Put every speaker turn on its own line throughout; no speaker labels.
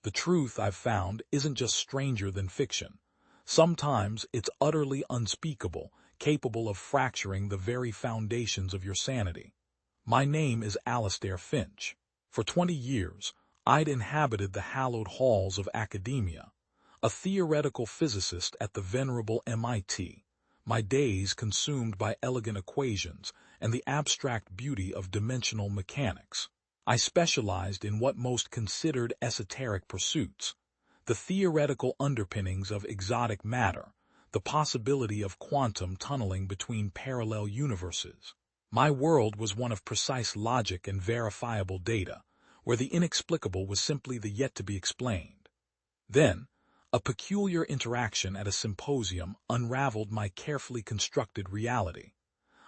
The truth, I've found, isn't just stranger than fiction. Sometimes it's utterly unspeakable, capable of fracturing the very foundations of your sanity. My name is Alastair Finch. For 20 years, I'd inhabited the hallowed halls of academia, a theoretical physicist at the venerable MIT, my days consumed by elegant equations and the abstract beauty of dimensional mechanics. I specialized in what most considered esoteric pursuits, the theoretical underpinnings of exotic matter, the possibility of quantum tunneling between parallel universes. My world was one of precise logic and verifiable data, where the inexplicable was simply the yet-to-be-explained. Then, a peculiar interaction at a symposium unraveled my carefully constructed reality.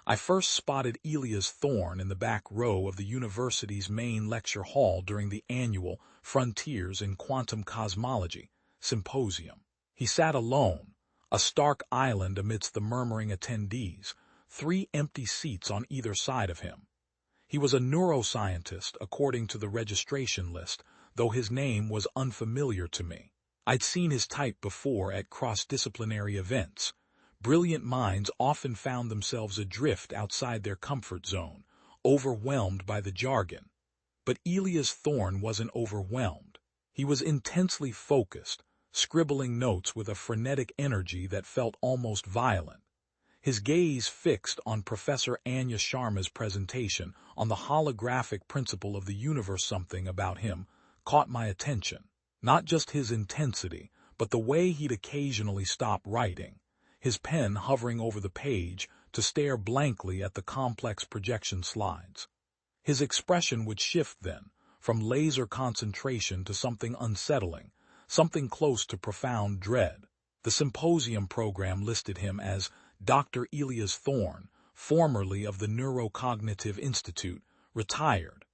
I first spotted Elias Thorne in the back row of the university's main lecture hall during the annual Frontiers in Quantum Cosmology symposium. He sat alone, a stark island amidst the murmuring attendees, 3 empty seats on either side of him. He was a neuroscientist according to the registration list, though his name was unfamiliar to me. I'd seen his type before at cross-disciplinary events. Brilliant minds often found themselves adrift outside their comfort zone, overwhelmed by the jargon. But Elias Thorne wasn't overwhelmed. He was intensely focused, scribbling notes with a frenetic energy that felt almost violent. His gaze fixed on Professor Anya Sharma's presentation on the holographic principle of the universe. Something about him caught my attention. Not just his intensity, but the way he'd occasionally stop writing, his pen hovering over the page to stare blankly at the complex projection slides. His expression would shift then, from laser concentration to something unsettling, something close to profound dread. The symposium program listed him as Dr. Elias Thorne, formerly of the Neurocognitive Institute, retired,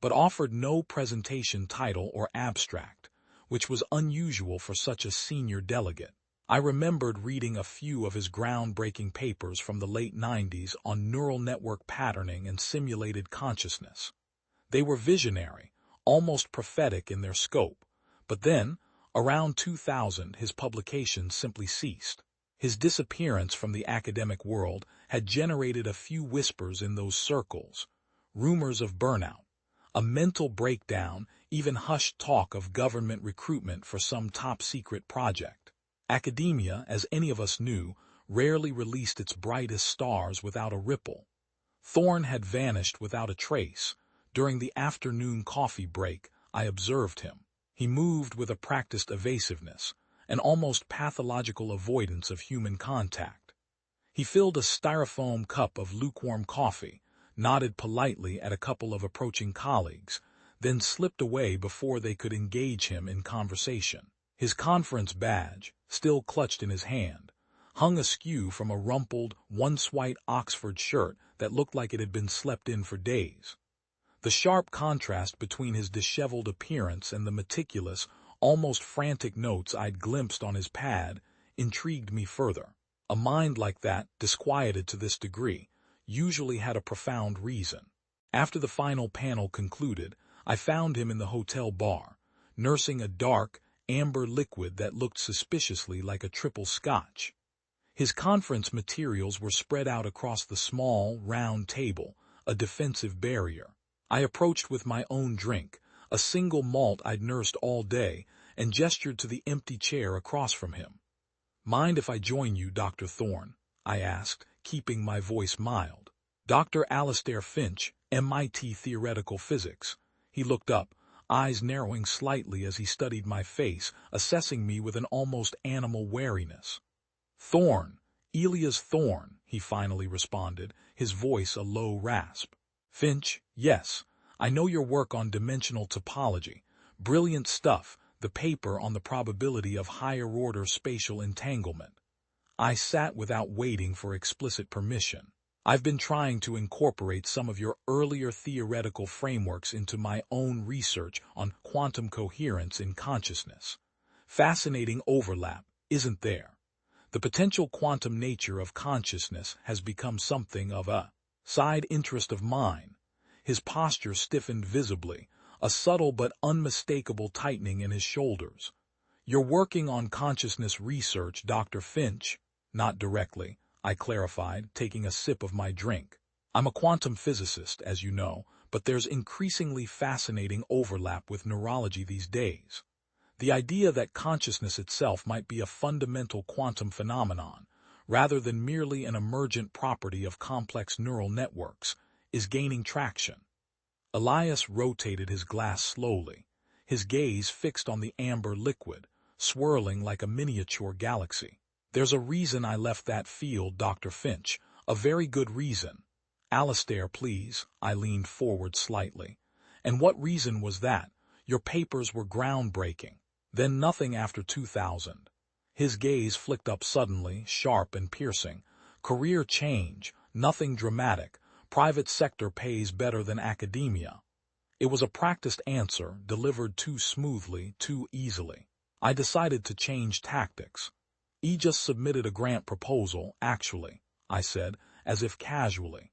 but offered no presentation title or abstract, which was unusual for such a senior delegate. I remembered reading a few of his groundbreaking papers from the late 90s on neural network patterning and simulated consciousness. They were visionary, almost prophetic in their scope, but then, around 2000, his publications simply ceased. His disappearance from the academic world had generated a few whispers in those circles, rumors of burnout, a mental breakdown, even hushed talk of government recruitment for some top-secret project. Academia, as any of us knew, rarely released its brightest stars without a ripple. Thorne had vanished without a trace. During the afternoon coffee break, I observed him. He moved with a practiced evasiveness, an almost pathological avoidance of human contact. He filled a styrofoam cup of lukewarm coffee, nodded politely at a couple of approaching colleagues, then slipped away before they could engage him in conversation. His conference badge, still clutched in his hand, hung askew from a rumpled, once-white Oxford shirt that looked like it had been slept in for days. The sharp contrast between his disheveled appearance and the meticulous, almost frantic notes I'd glimpsed on his pad intrigued me further. A mind like that, disquieted to this degree, usually had a profound reason. After the final panel concluded, I found him in the hotel bar, nursing a dark, amber liquid that looked suspiciously like a triple scotch. His conference materials were spread out across the small, round table, a defensive barrier. I approached with my own drink, a single malt I'd nursed all day, and gestured to the empty chair across from him. "Mind if I join you, Dr. Thorne?" I asked, keeping my voice mild. "Dr. Alastair Finch, MIT Theoretical Physics." He looked up, eyes narrowing slightly as he studied my face, assessing me with an almost animal wariness. "Thorne, Elias Thorne," he finally responded, his voice a low rasp. "Finch, yes, I know your work on dimensional topology. Brilliant stuff, the paper on the probability of higher-order spatial entanglement." I sat without waiting for explicit permission. "I've been trying to incorporate some of your earlier theoretical frameworks into my own research on quantum coherence in consciousness. Fascinating overlap, isn't there? The potential quantum nature of consciousness has become something of a side interest of mine." His posture stiffened visibly, a subtle but unmistakable tightening in his shoulders. "You're working on consciousness research, Dr. Finch." "Not directly," I clarified, taking a sip of my drink. "I'm a quantum physicist, as you know, but there's increasingly fascinating overlap with neurology these days. The idea that consciousness itself might be a fundamental quantum phenomenon, rather than merely an emergent property of complex neural networks, is gaining traction." Elias rotated his glass slowly, his gaze fixed on the amber liquid, swirling like a miniature galaxy. "There's a reason I left that field, Dr. Finch, a very good reason." "Alistair, please." I leaned forward slightly. "And what reason was that? Your papers were groundbreaking." "Then nothing after 2000. His gaze flicked up suddenly, sharp and piercing. "Career change, nothing dramatic. Private sector pays better than academia." It was a practiced answer, delivered too smoothly, too easily. I decided to change tactics. "He just submitted a grant proposal, actually," I said, as if casually.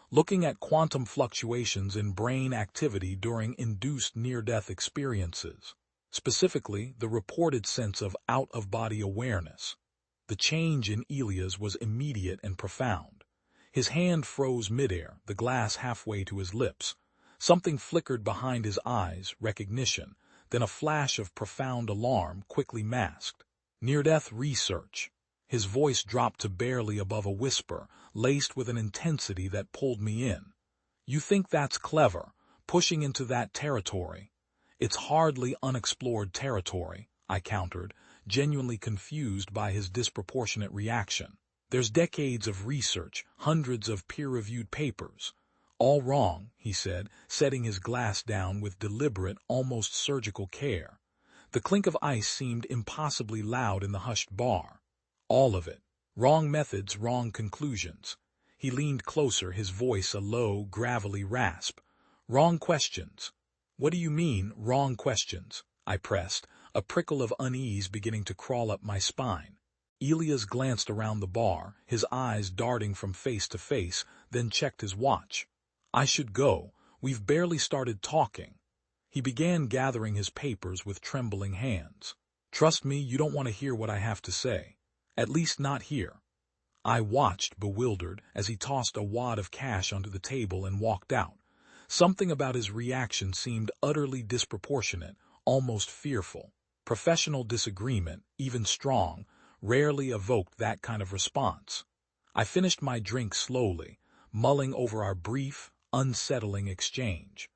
"Looking at quantum fluctuations in brain activity during induced near-death experiences. Specifically, the reported sense of out-of-body awareness." The change in Elias was immediate and profound. His hand froze midair, the glass halfway to his lips. Something flickered behind his eyes, recognition, then a flash of profound alarm, quickly masked. "Near-death research." His voice dropped to barely above a whisper, laced with an intensity that pulled me in. "You think that's clever, pushing into that territory?" "It's hardly unexplored territory," I countered, genuinely confused by his disproportionate reaction. "There's decades of research, hundreds of peer-reviewed papers." "All wrong," he said, setting his glass down with deliberate, almost surgical care. The clink of ice seemed impossibly loud in the hushed bar. "All of it. Wrong methods, wrong conclusions." He leaned closer, his voice a low, gravelly rasp. "Wrong questions." "What do you mean, wrong questions?" I pressed, a prickle of unease beginning to crawl up my spine. Elias glanced around the bar, his eyes darting from face to face, then checked his watch. "I should go. We've barely started talking." He began gathering his papers with trembling hands. "Trust me, you don't want to hear what I have to say. At least not here." I watched, bewildered, as he tossed a wad of cash onto the table and walked out. Something about his reaction seemed utterly disproportionate, almost fearful. Professional disagreement, even strong, rarely evoked that kind of response. I finished my drink slowly, mulling over our brief, unsettling exchange.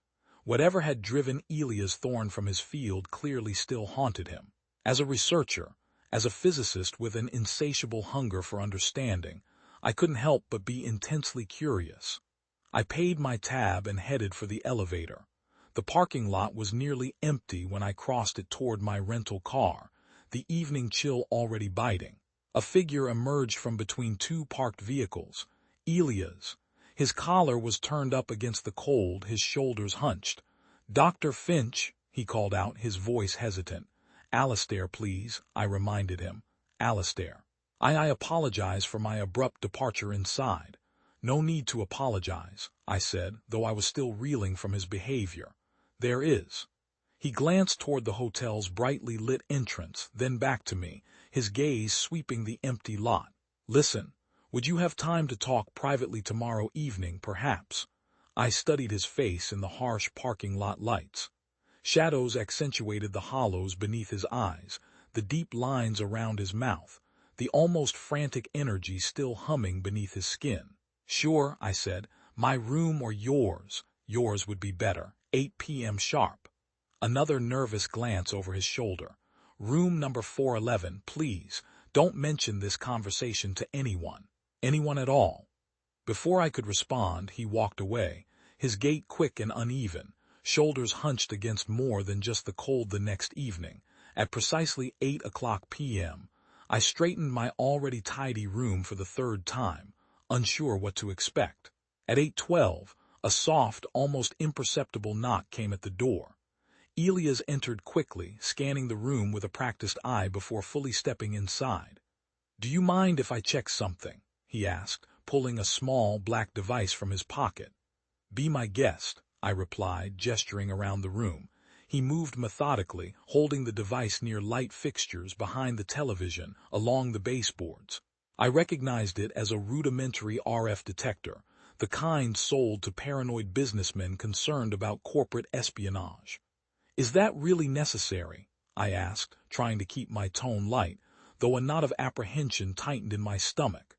Whatever had driven Elias Thorne from his field clearly still haunted him. As a researcher, as a physicist with an insatiable hunger for understanding, I couldn't help but be intensely curious. I paid my tab and headed for the elevator. The parking lot was nearly empty when I crossed it toward my rental car, the evening chill already biting. A figure emerged from between two parked vehicles. Elias. His collar was turned up against the cold, his shoulders hunched. "Dr. Finch," he called out, his voice hesitant. "Alistair, please," I reminded him. "Alistair." I apologize for my abrupt departure inside." "No need to apologize," I said, though I was still reeling from his behavior. "There is." He glanced toward the hotel's brightly lit entrance, then back to me, his gaze sweeping the empty lot. "Listen, would you have time to talk privately tomorrow evening, perhaps?" I studied his face in the harsh parking lot lights. Shadows accentuated the hollows beneath his eyes, the deep lines around his mouth, the almost frantic energy still humming beneath his skin. "Sure," I said. "My room or yours?" "Yours would be better. 8 p.m. sharp." Another nervous glance over his shoulder. "Room number 411, please. Don't mention this conversation to anyone. Anyone at all." Before I could respond, he walked away, his gait quick and uneven, shoulders hunched against more than just the cold the next evening. At precisely 8 p.m., I straightened my already tidy room for the third time, unsure what to expect. At 8:12, a soft, almost imperceptible knock came at the door. Elias entered quickly, scanning the room with a practiced eye before fully stepping inside. "Do you mind if I check something?" he asked, pulling a small, black device from his pocket. "Be my guest," I replied, gesturing around the room. He moved methodically, holding the device near light fixtures behind the television, along the baseboards. I recognized it as a rudimentary RF detector, the kind sold to paranoid businessmen concerned about corporate espionage. "Is that really necessary?" I asked, trying to keep my tone light, though a knot of apprehension tightened in my stomach.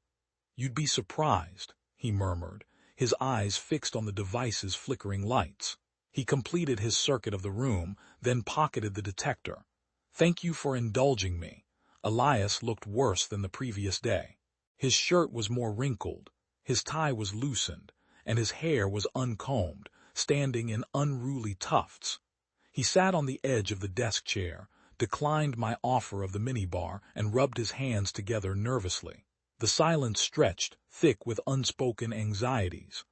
"You'd be surprised," he murmured, his eyes fixed on the device's flickering lights. He completed his circuit of the room, then pocketed the detector. "Thank you for indulging me." Elias looked worse than the previous day. His shirt was more wrinkled, his tie was loosened, and his hair was uncombed, standing in unruly tufts. He sat on the edge of the desk chair, declined my offer of the minibar, and rubbed his hands together nervously. The silence stretched, thick with unspoken anxieties.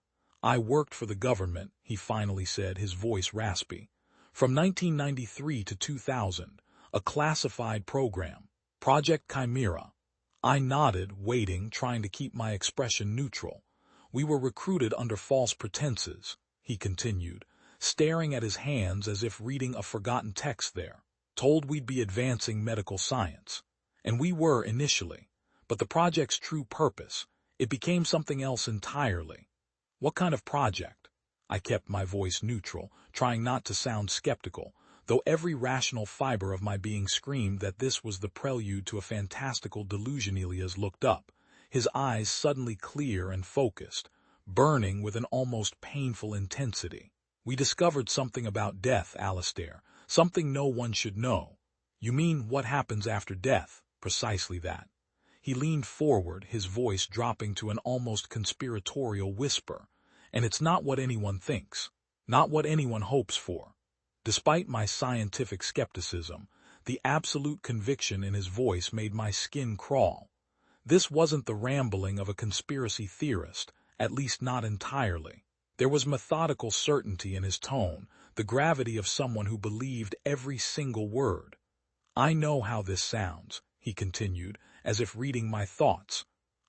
"I worked for the government," he finally said, his voice raspy. "From 1993 to 2000, a classified program, Project Chimera." I nodded, waiting, trying to keep my expression neutral. "We were recruited under false pretenses," he continued, staring at his hands as if reading a forgotten text there. "Told we'd be advancing medical science. And we were initially. But the project's true purpose, it became something else entirely." "What kind of project?" I kept my voice neutral, trying not to sound skeptical, though every rational fiber of my being screamed that this was the prelude to a fantastical delusion. Elias looked up, his eyes suddenly clear and focused, burning with an almost painful intensity. "We discovered something about death, Alistair, something no one should know." "You mean what happens after death?" "Precisely that." He leaned forward, his voice dropping to an almost conspiratorial whisper. "And it's not what anyone thinks, not what anyone hopes for." Despite my scientific skepticism, the absolute conviction in his voice made my skin crawl. This wasn't the rambling of a conspiracy theorist, at least not entirely. There was methodical certainty in his tone, the gravity of someone who believed every single word. "I know how this sounds," he continued, as if reading my thoughts.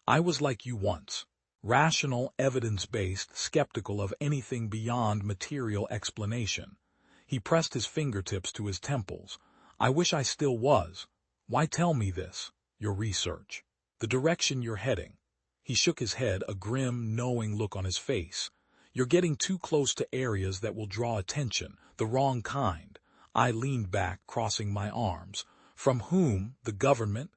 "I was like you once. Rational, evidence-based, skeptical of anything beyond material explanation." He pressed his fingertips to his temples. "I wish I still was. Why tell me this? Your research. The direction you're heading." He shook his head, a grim, knowing look on his face. "You're getting too close to areas that will draw attention, the wrong kind." I leaned back, crossing my arms. "From whom? The government?"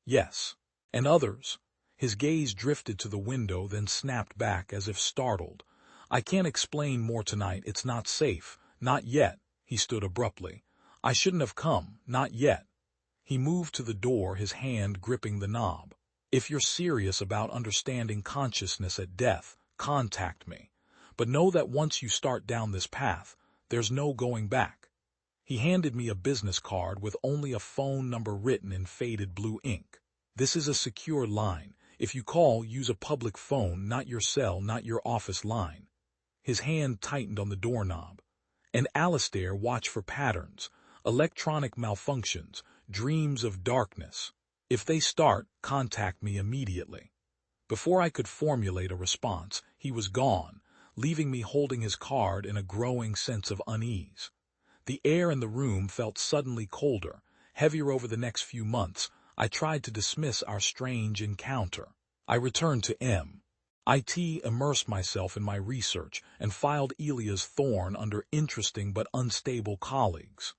"Yes. And others." His gaze drifted to the window, then snapped back as if startled. "I can't explain more tonight. It's not safe. Not yet." He stood abruptly. "I shouldn't have come. Not yet." He moved to the door, his hand gripping the knob. "If you're serious about understanding consciousness at death, contact me. But know that once you start down this path, there's no going back." He handed me a business card with only a phone number written in faded blue ink. "This is a secure line. If you call, use a public phone, not your cell, not your office line." His hand tightened on the doorknob. "And Alistair, watch for patterns, electronic malfunctions, dreams of darkness. If they start, contact me immediately." Before I could formulate a response, he was gone, leaving me holding his card in a growing sense of unease. The air in the room felt suddenly colder, heavier. Over the next few months, I tried to dismiss our strange encounter. I returned to MIT, immersed myself in my research, and filed Elias Thorne under interesting but unstable colleagues.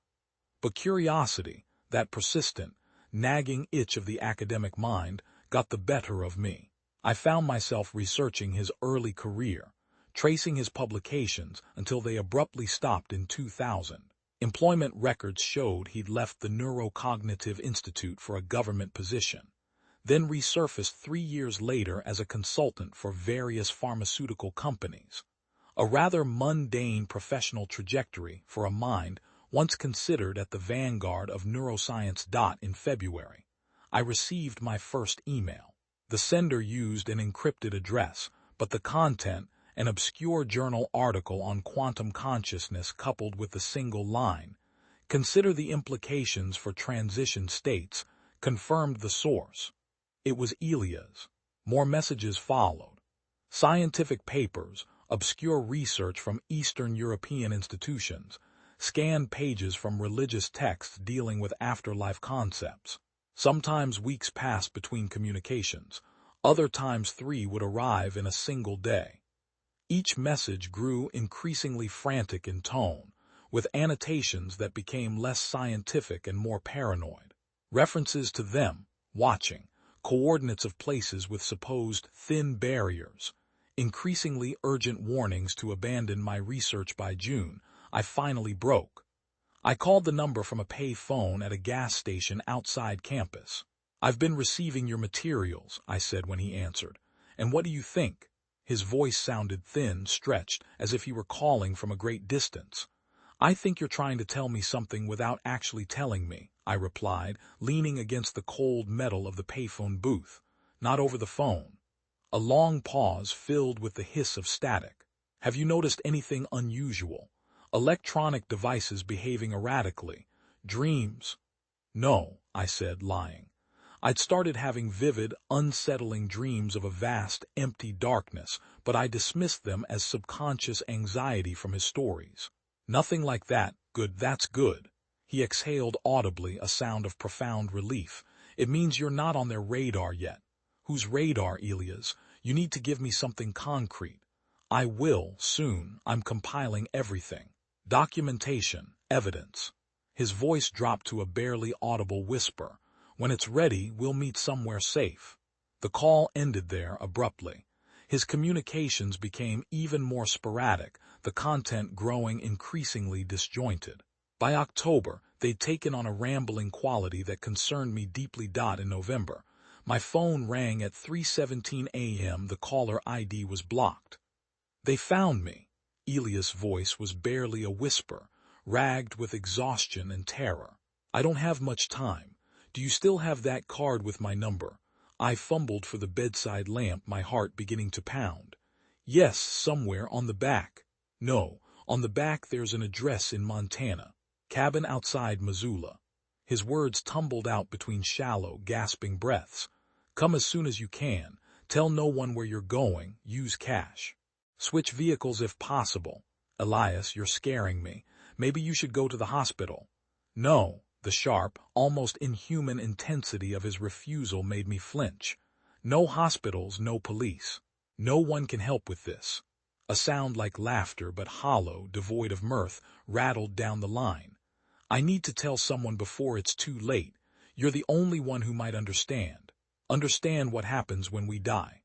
But curiosity, that persistent, nagging itch of the academic mind, got the better of me. I found myself researching his early career, tracing his publications until they abruptly stopped in 2000. Employment records showed he'd left the Neurocognitive Institute for a government position, then resurfaced 3 years later as a consultant for various pharmaceutical companies. A rather mundane professional trajectory for a mind once considered at the vanguard of neuroscience. In February, I received my first email. The sender used an encrypted address, but the content, an obscure journal article on quantum consciousness coupled with the single line, "Consider the implications for transition states," confirmed the source. It was Elias. More messages followed. Scientific papers, obscure research from Eastern European institutions, scanned pages from religious texts dealing with afterlife concepts. Sometimes weeks passed between communications. Other times 3 would arrive in a single day. Each message grew increasingly frantic in tone, with annotations that became less scientific and more paranoid. References to them, watching, coordinates of places with supposed thin barriers, increasingly urgent warnings to abandon my research by June. I finally broke. I called the number from a pay phone at a gas station outside campus. "I've been receiving your materials," I said when he answered. "And what do you think?" His voice sounded thin, stretched, as if he were calling from a great distance. "I think you're trying to tell me something without actually telling me," I replied, leaning against the cold metal of the payphone booth. "Not over the phone." A long pause filled with the hiss of static. "Have you noticed anything unusual? Electronic devices behaving erratically? Dreams?" "No," I said, lying. I'd started having vivid, unsettling dreams of a vast, empty darkness, but I dismissed them as subconscious anxiety from his stories. "Nothing like that. Good, that's good." He exhaled audibly, a sound of profound relief. "It means you're not on their radar yet." "Whose radar, Elias? You need to give me something concrete." "I will, soon. I'm compiling everything. Documentation, evidence." His voice dropped to a barely audible whisper. "When it's ready, we'll meet somewhere safe." The call ended there abruptly. His communications became even more sporadic, the content growing increasingly disjointed. By October, they'd taken on a rambling quality that concerned me deeply. In November, my phone rang at 3:17 a.m. The caller ID was blocked. "They found me." Elias' voice was barely a whisper, ragged with exhaustion and terror. "I don't have much time. Do you still have that card with my number?" I fumbled for the bedside lamp, my heart beginning to pound. "Yes, somewhere on the back." "No, on the back there's an address in Montana. Cabin outside Missoula." His words tumbled out between shallow, gasping breaths. "Come as soon as you can. Tell no one where you're going. Use cash. Switch vehicles if possible." "Elias, you're scaring me. Maybe you should go to the hospital." "No." The sharp, almost inhuman intensity of his refusal made me flinch. "No hospitals, no police. No one can help with this." A sound like laughter, but hollow, devoid of mirth, rattled down the line. "I need to tell someone before it's too late. You're the only one who might understand. Understand what happens when we die."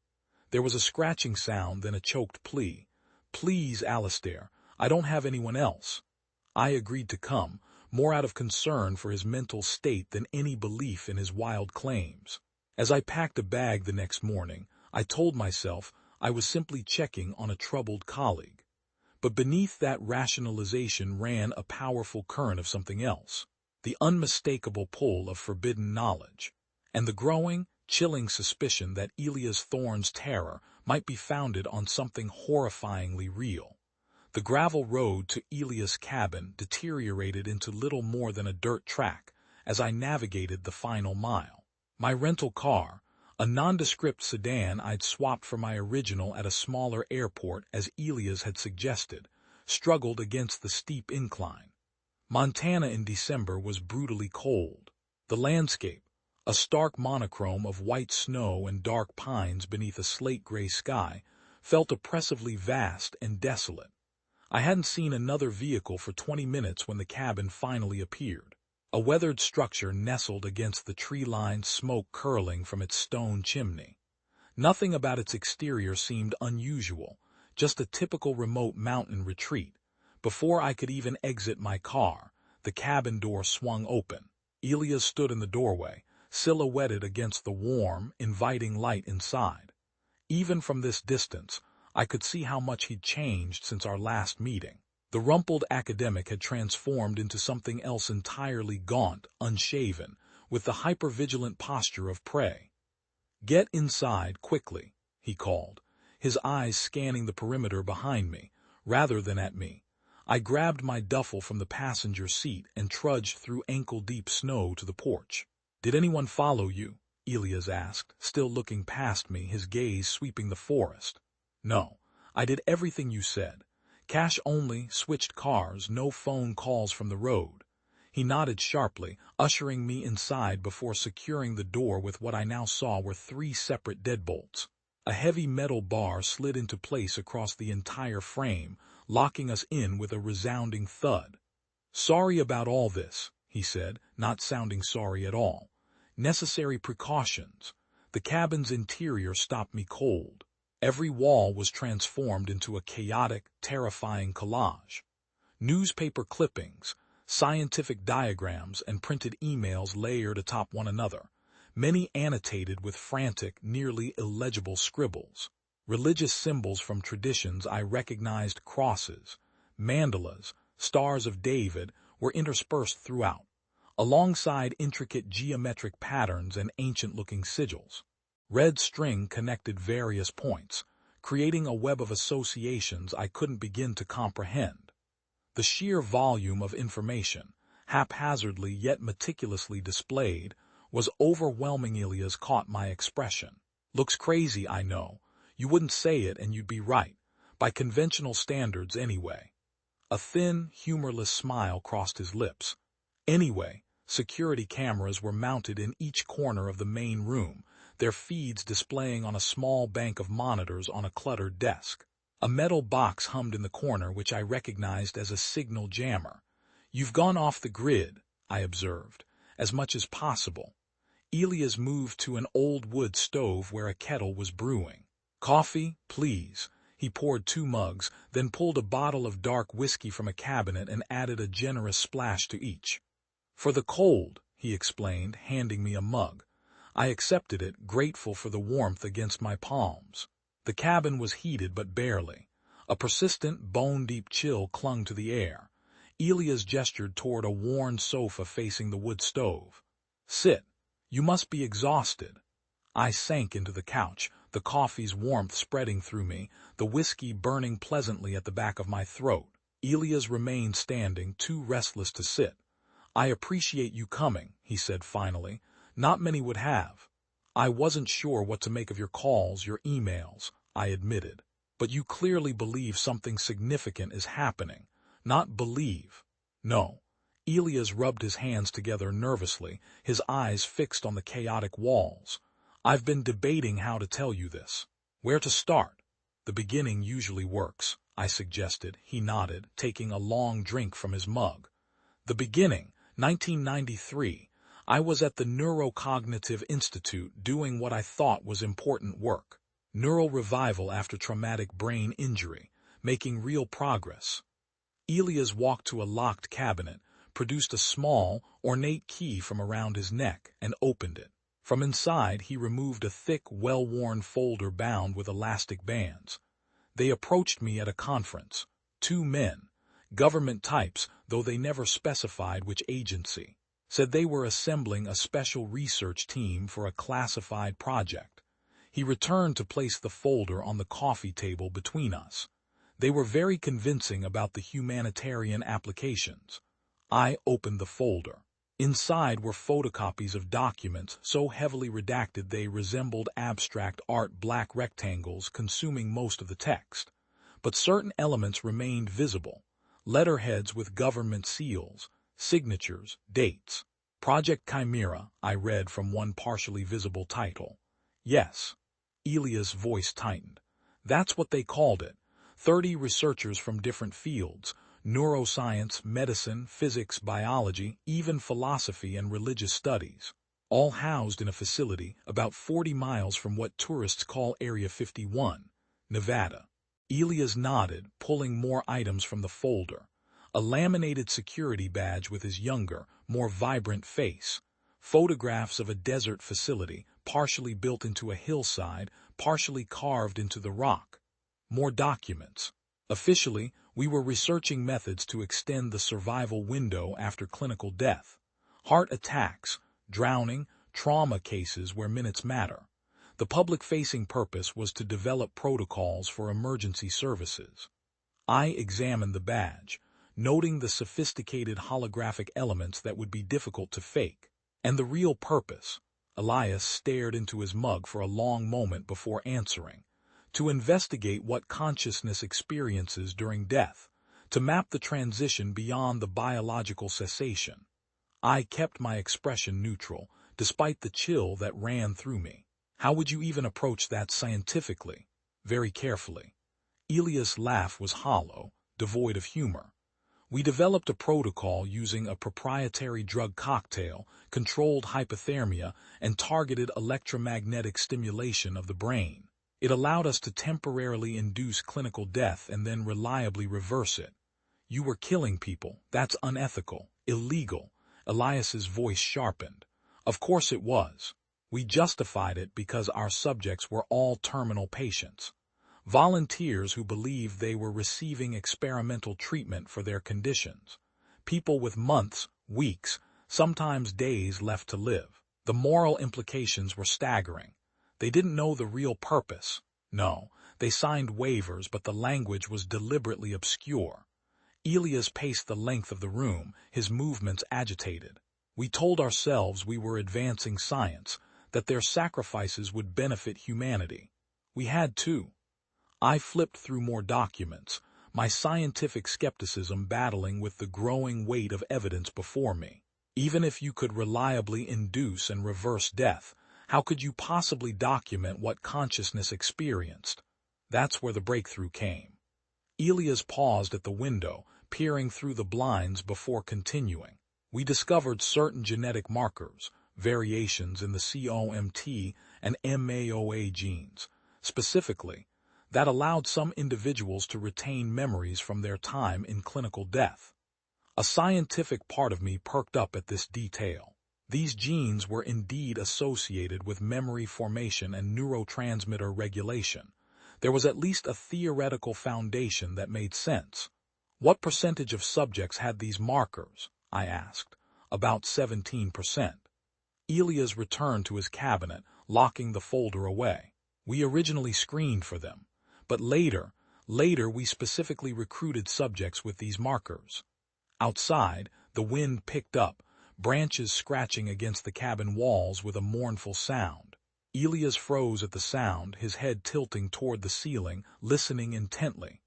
There was a scratching sound, then a choked plea. "Please, Alistair, I don't have anyone else." I agreed to come, more out of concern for his mental state than any belief in his wild claims. As I packed a bag the next morning, I told myself I was simply checking on a troubled colleague. But beneath that rationalization ran a powerful current of something else, the unmistakable pull of forbidden knowledge, and the growing, chilling suspicion that Elias Thorne's terror might be founded on something horrifyingly real. The gravel road to Elias' cabin deteriorated into little more than a dirt track as I navigated the final mile. My rental car, a nondescript sedan I'd swapped for my original at a smaller airport as Elias had suggested, struggled against the steep incline. Montana in December was brutally cold. The landscape, a stark monochrome of white snow and dark pines beneath a slate-gray sky, felt oppressively vast and desolate. I hadn't seen another vehicle for 20 minutes when the cabin finally appeared. A weathered structure nestled against the tree-lined smoke curling from its stone chimney. Nothing about its exterior seemed unusual, just a typical remote mountain retreat. Before I could even exit my car, the cabin door swung open. Elias stood in the doorway, silhouetted against the warm, inviting light inside. Even from this distance, I could see how much he'd changed since our last meeting. The rumpled academic had transformed into something else entirely gaunt, unshaven, with the hypervigilant posture of prey. "Get inside, quickly," he called, his eyes scanning the perimeter behind me, rather than at me. I grabbed my duffel from the passenger seat and trudged through ankle-deep snow to the porch. "Did anyone follow you?" Elias asked, still looking past me, his gaze sweeping the forest. "No, I did everything you said. Cash only, switched cars, no phone calls from the road. He nodded sharply, ushering me inside before securing the door with what I now saw were 3 separate deadbolts. A heavy metal bar slid into place across the entire frame, locking us in with a resounding thud. "Sorry about all this," he said, not sounding sorry at all. "Necessary precautions." The cabin's interior stopped me cold. Every wall was transformed into a chaotic, terrifying collage. Newspaper clippings, scientific diagrams, and printed emails layered atop one another, many annotated with frantic, nearly illegible scribbles. Religious symbols from traditions I recognized, crosses, mandalas, stars of David, were interspersed throughout, alongside intricate geometric patterns and ancient-looking sigils. Red string connected various points, creating a web of associations I couldn't begin to comprehend. The sheer volume of information, haphazardly yet meticulously displayed, was overwhelming. Ilias caught my expression. "Looks crazy, I know. You wouldn't say it and you'd be right. By conventional standards anyway." A thin, humorless smile crossed his lips. "Anyway, security cameras were mounted in each corner of the main room, their feeds displaying on a small bank of monitors on a cluttered desk. A metal box hummed in the corner which I recognized as a signal jammer. "You've gone off the grid," I observed, "as much as possible." Elias moved to an old wood stove where a kettle was brewing. "Coffee, please." He poured 2 mugs, then pulled a bottle of dark whiskey from a cabinet and added a generous splash to each. "For the cold," he explained, handing me a mug. I accepted it, grateful for the warmth against my palms. The cabin was heated but barely. A persistent, bone-deep chill clung to the air. Elias gestured toward a worn sofa facing the wood stove. "Sit. You must be exhausted." I sank into the couch, the coffee's warmth spreading through me, the whiskey burning pleasantly at the back of my throat. Elias remained standing, too restless to sit. "I appreciate you coming," he said finally. "Not many would have." "I wasn't sure what to make of your calls, your emails," I admitted. "But you clearly believe something significant is happening." "Not believe. No." Elias rubbed his hands together nervously, his eyes fixed on the chaotic walls. "I've been debating how to tell you this. Where to start?" "The beginning usually works," I suggested. He nodded, taking a long drink from his mug. "The beginning, 1993. I was at the Neurocognitive Institute doing what I thought was important work. Neural revival after traumatic brain injury, making real progress." Elias walked to a locked cabinet, produced a small, ornate key from around his neck, and opened it. From inside, he removed a thick, well-worn folder bound with elastic bands. "They approached me at a conference. 2 men. Government types, though they never specified which agency. Said they were assembling a special research team for a classified project." He returned to place the folder on the coffee table between us. "They were very convincing about the humanitarian applications." I opened the folder. Inside were photocopies of documents so heavily redacted they resembled abstract art, black rectangles consuming most of the text. But certain elements remained visible. Letterheads with government seals, signatures, dates. "Project Chimera," I read from one partially visible title. "Yes." Elias' voice tightened. "That's what they called it. 30 researchers from different fields, neuroscience, medicine, physics, biology, even philosophy and religious studies, all housed in a facility about 40 miles from what tourists call Area 51, Nevada." Elias nodded, pulling more items from the folder. A laminated security badge with his younger, more vibrant face. Photographs of a desert facility, partially built into a hillside, partially carved into the rock. More documents. Officially, we were researching methods to extend the survival window after clinical death. Heart attacks, drowning, trauma cases where minutes matter. The public-facing purpose was to develop protocols for emergency services. I examined the badge, noting the sophisticated holographic elements that would be difficult to fake. "And the real purpose?" Elias stared into his mug for a long moment before answering. to investigate what consciousness experiences during death, to map the transition beyond the biological cessation. I kept my expression neutral, despite the chill that ran through me. How would you even approach that scientifically? Very carefully. Elia's laugh was hollow, devoid of humor. We developed a protocol using a proprietary drug cocktail, controlled hypothermia, and targeted electromagnetic stimulation of the brain. It allowed us to temporarily induce clinical death and then reliably reverse it. You were killing people. That's unethical, illegal. Elias's voice sharpened. Of course it was. We justified it because our subjects were all terminal patients. Volunteers who believed they were receiving experimental treatment for their conditions. People with months, weeks, sometimes days left to live. The moral implications were staggering. They didn't know the real purpose. No, they signed waivers, but the language was deliberately obscure. Elias paced the length of the room, his movements agitated. We told ourselves we were advancing science, that their sacrifices would benefit humanity. We had to. I flipped through more documents, my scientific skepticism battling with the growing weight of evidence before me. Even if you could reliably induce and reverse death, how could you possibly document what consciousness experienced? That's where the breakthrough came. Elias paused at the window, peering through the blinds before continuing. We discovered certain genetic markers, variations in the COMT and MAOA genes, specifically, that allowed some individuals to retain memories from their time in clinical death. A scientific part of me perked up at this detail. These genes were indeed associated with memory formation and neurotransmitter regulation. There was at least a theoretical foundation that made sense. What percentage of subjects had these markers? I asked. About 17%. Elias returned to his cabinet, locking the folder away. We originally screened for them. But later we specifically recruited subjects with these markers. Outside, the wind picked up, branches scratching against the cabin walls with a mournful sound. Elias froze at the sound, his head tilting toward the ceiling, listening intently.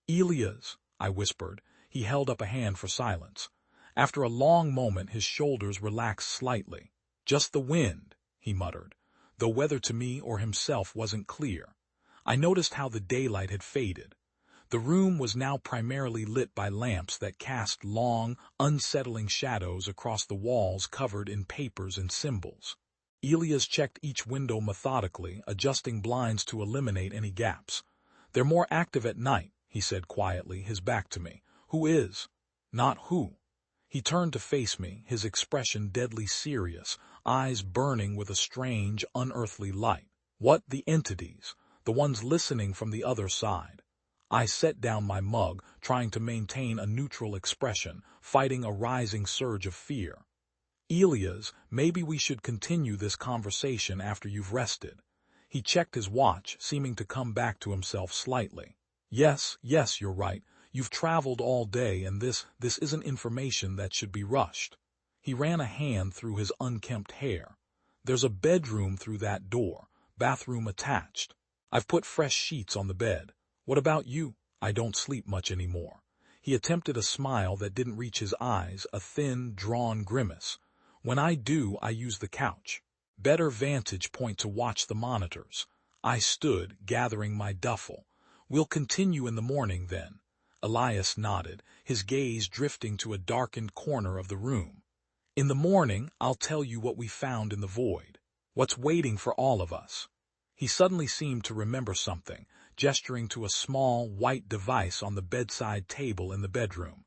Elias, I whispered. He held up a hand for silence. After a long moment, his shoulders relaxed slightly. Just the wind, he muttered, though whether to me or himself wasn't clear. I noticed how the daylight had faded. The room was now primarily lit by lamps that cast long, unsettling shadows across the walls covered in papers and symbols. Elias checked each window methodically, adjusting blinds to eliminate any gaps. "They're more active at night," he said quietly, his back to me. "Who is?" "Not who." He turned to face me, his expression deadly serious, eyes burning with a strange, unearthly light. "What, the entities? The ones listening from the other side?" I set down my mug, trying to maintain a neutral expression, fighting a rising surge of fear. "Elias, maybe we should continue this conversation after you've rested." He checked his watch, seeming to come back to himself slightly. Yes, you're right. You've traveled all day, and this isn't information that should be rushed." He ran a hand through his unkempt hair. "There's a bedroom through that door, bathroom attached. I've put fresh sheets on the bed. What about you?" "I don't sleep much anymore." He attempted a smile that didn't reach his eyes, a thin, drawn grimace. "When I do, I use the couch. Better vantage point to watch the monitors." I stood, gathering my duffel. "We'll continue in the morning, then." Elias nodded, his gaze drifting to a darkened corner of the room. "In the morning, I'll tell you what we found in the void. What's waiting for all of us." He suddenly seemed to remember something, gesturing to a small, white device on the bedside table in the bedroom.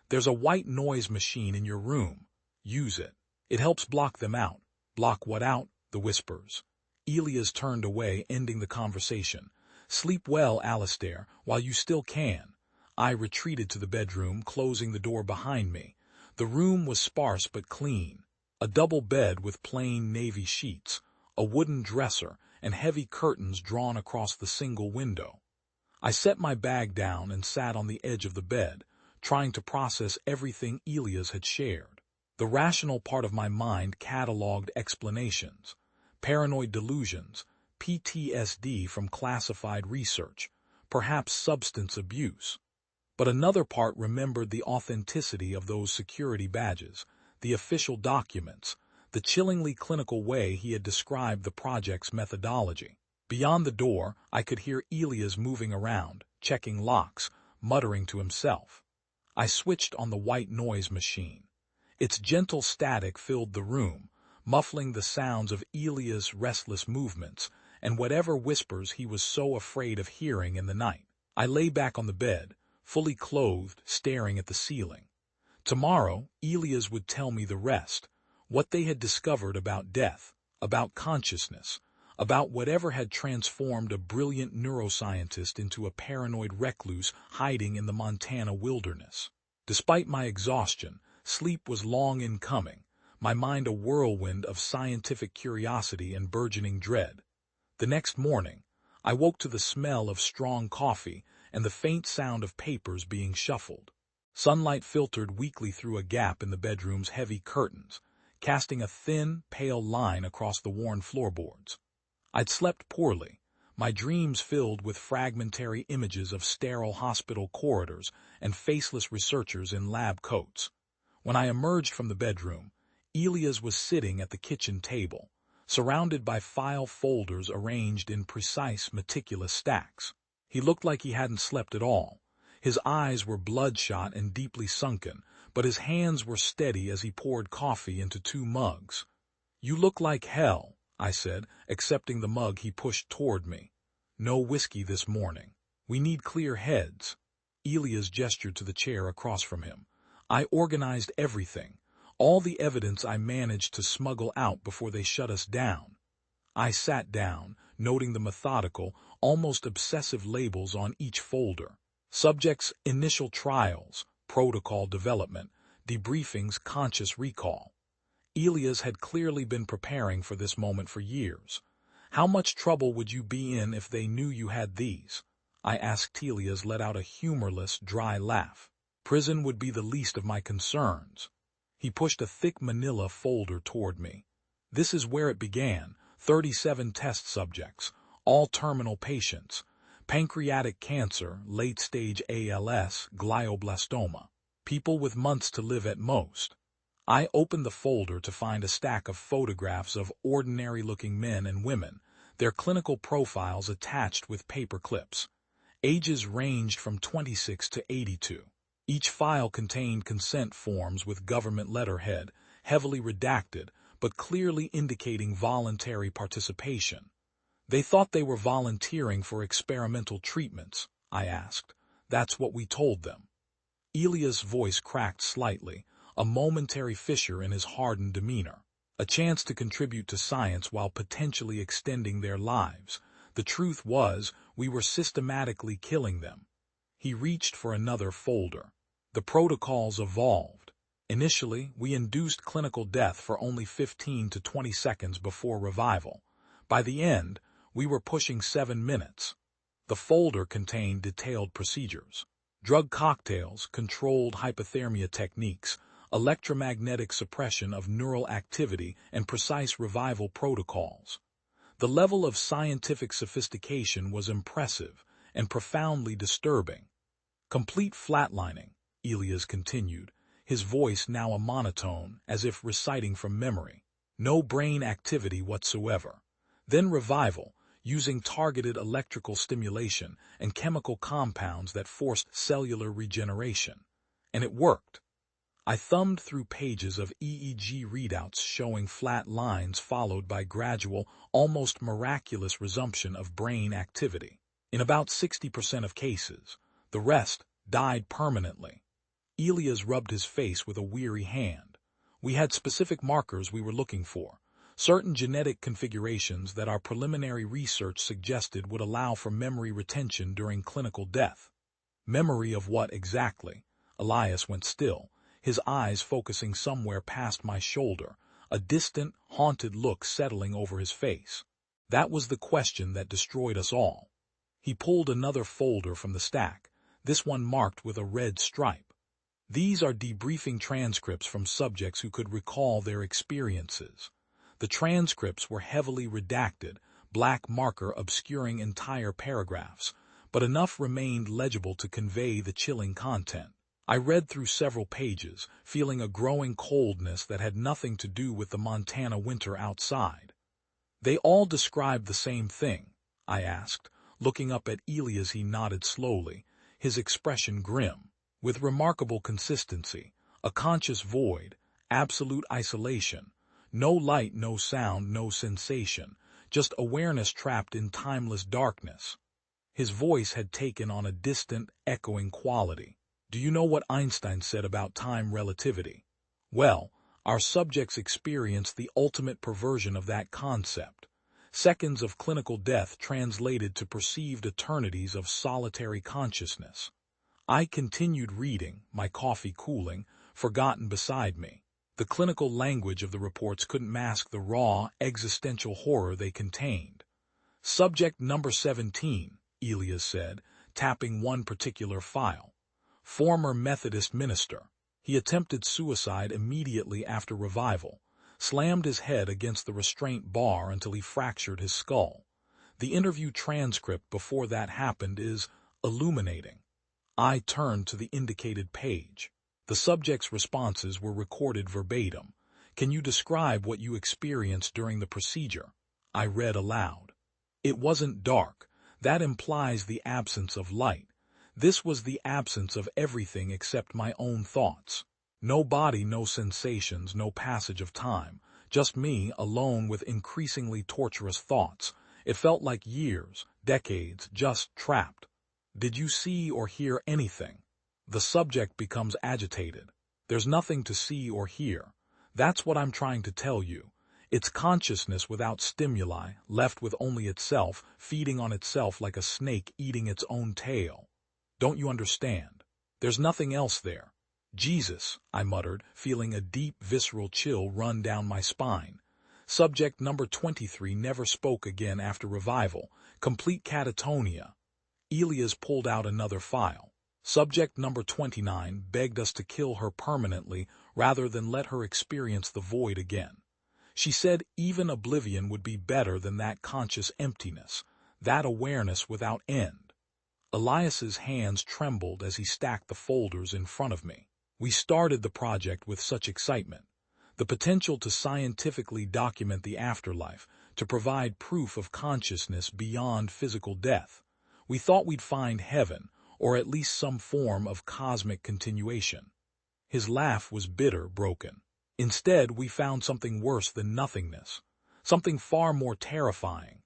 "There's a white noise machine in your room. Use it. It helps block them out." "Block what out?" The whispers. Elias turned away, ending the conversation. "Sleep well, Alistair, while you still can." I retreated to the bedroom, closing the door behind me. The room was sparse but clean. A double bed with plain navy sheets, a wooden dresser, and heavy curtains drawn across the single window. I set my bag down and sat on the edge of the bed, trying to process everything Elias had shared. The rational part of my mind catalogued explanations, paranoid delusions, PTSD from classified research, perhaps substance abuse. But another part remembered the authenticity of those security badges, the official documents, the chillingly clinical way he had described the project's methodology. Beyond the door, I could hear Elias moving around, checking locks, muttering to himself. I switched on the white noise machine. Its gentle static filled the room, muffling the sounds of Elias' restless movements and whatever whispers he was so afraid of hearing in the night. I lay back on the bed, fully clothed, staring at the ceiling. Tomorrow, Elias would tell me the rest, what they had discovered about death, about consciousness, about whatever had transformed a brilliant neuroscientist into a paranoid recluse hiding in the Montana wilderness. Despite my exhaustion, sleep was long in coming, my mind a whirlwind of scientific curiosity and burgeoning dread. The next morning, I woke to the smell of strong coffee and the faint sound of papers being shuffled. Sunlight filtered weakly through a gap in the bedroom's heavy curtains, casting a thin, pale line across the worn floorboards. I'd slept poorly, my dreams filled with fragmentary images of sterile hospital corridors and faceless researchers in lab coats. When I emerged from the bedroom, Elias was sitting at the kitchen table, surrounded by file folders arranged in precise, meticulous stacks. He looked like he hadn't slept at all. His eyes were bloodshot and deeply sunken, but his hands were steady as he poured coffee into 2 mugs. "You look like hell," I said, accepting the mug he pushed toward me. "No whiskey this morning. We need clear heads." Elias gestured to the chair across from him. "I organized everything, all the evidence I managed to smuggle out before they shut us down." I sat down, noting the methodical, almost obsessive labels on each folder. Subjects' initial trials, protocol development, debriefings, conscious recall. Elias had clearly been preparing for this moment for years. "How much trouble would you be in if they knew you had these?" I asked. Elias let out a humorless, dry laugh. "Prison would be the least of my concerns." He pushed a thick manila folder toward me. "This is where it began. 37 test subjects, all terminal patients. Pancreatic cancer, late-stage ALS, glioblastoma. People with months to live at most." I opened the folder to find a stack of photographs of ordinary-looking men and women, their clinical profiles attached with paper clips. Ages ranged from 26 to 82. Each file contained consent forms with government letterhead, heavily redacted, but clearly indicating voluntary participation. "They thought they were volunteering for experimental treatments," I asked. "That's what we told them." Elias' voice cracked slightly, a momentary fissure in his hardened demeanor. "A chance to contribute to science while potentially extending their lives. The truth was, we were systematically killing them." He reached for another folder. "The protocols evolved. Initially, we induced clinical death for only 15 to 20 seconds before revival. By the end, we were pushing 7 minutes. The folder contained detailed procedures. Drug cocktails, controlled hypothermia techniques, electromagnetic suppression of neural activity, and precise revival protocols. The level of scientific sophistication was impressive and profoundly disturbing." "Complete flatlining," Elias continued, his voice now a monotone, as if reciting from memory. "No brain activity whatsoever. Then revival, using targeted electrical stimulation and chemical compounds that forced cellular regeneration. And it worked." I thumbed through pages of EEG readouts showing flat lines followed by gradual, almost miraculous resumption of brain activity. In about 60% of cases, the rest died permanently. Elias rubbed his face with a weary hand. "We had specific markers we were looking for, certain genetic configurations that our preliminary research suggested would allow for memory retention during clinical death." "Memory of what exactly?" Elias went still, his eyes focusing somewhere past my shoulder, a distant, haunted look settling over his face. That was the question that destroyed us all. He pulled another folder from the stack, this one marked with a red stripe. "These are debriefing transcripts from subjects who could recall their experiences." The transcripts were heavily redacted, black marker obscuring entire paragraphs, but enough remained legible to convey the chilling content. I read through several pages, feeling a growing coldness that had nothing to do with the Montana winter outside. "They all described the same thing?" I asked, looking up at Eli as he nodded slowly, his expression grim. "With remarkable consistency, a conscious void, absolute isolation, no light, no sound, no sensation, just awareness trapped in timeless darkness." His voice had taken on a distant, echoing quality. "Do you know what Einstein said about time relativity? Well, our subjects experience the ultimate perversion of that concept. Seconds of clinical death translated to perceived eternities of solitary consciousness." I continued reading, my coffee cooling, forgotten beside me. The clinical language of the reports couldn't mask the raw, existential horror they contained. "Subject number 17, Elias said, tapping one particular file. "Former Methodist minister. He attempted suicide immediately after revival, slammed his head against the restraint bar until he fractured his skull. The interview transcript before that happened is illuminating." I turned to the indicated page. The subject's responses were recorded verbatim. "Can you describe what you experienced during the procedure?" I read aloud. "It wasn't dark. That implies the absence of light. This was the absence of everything except my own thoughts. No body, no sensations, no passage of time. Just me, alone with increasingly torturous thoughts. It felt like years, decades, just trapped." "Did you see or hear anything?" The subject becomes agitated. "There's nothing to see or hear. That's what I'm trying to tell you. It's consciousness without stimuli, left with only itself, feeding on itself like a snake eating its own tail. Don't you understand? There's nothing else there." "Jesus," I muttered, feeling a deep, visceral chill run down my spine. Subject number 23 never spoke again after revival. Complete catatonia. Elias pulled out another file. Subject number 29 begged us to kill her permanently rather than let her experience the void again. She said even oblivion would be better than that conscious emptiness, that awareness without end. Elias's hands trembled as he stacked the folders in front of me. We started the project with such excitement. The potential to scientifically document the afterlife, to provide proof of consciousness beyond physical death. We thought we'd find heaven, or at least some form of cosmic continuation. His laugh was bitter, broken. Instead, we found something worse than nothingness, something far more terrifying.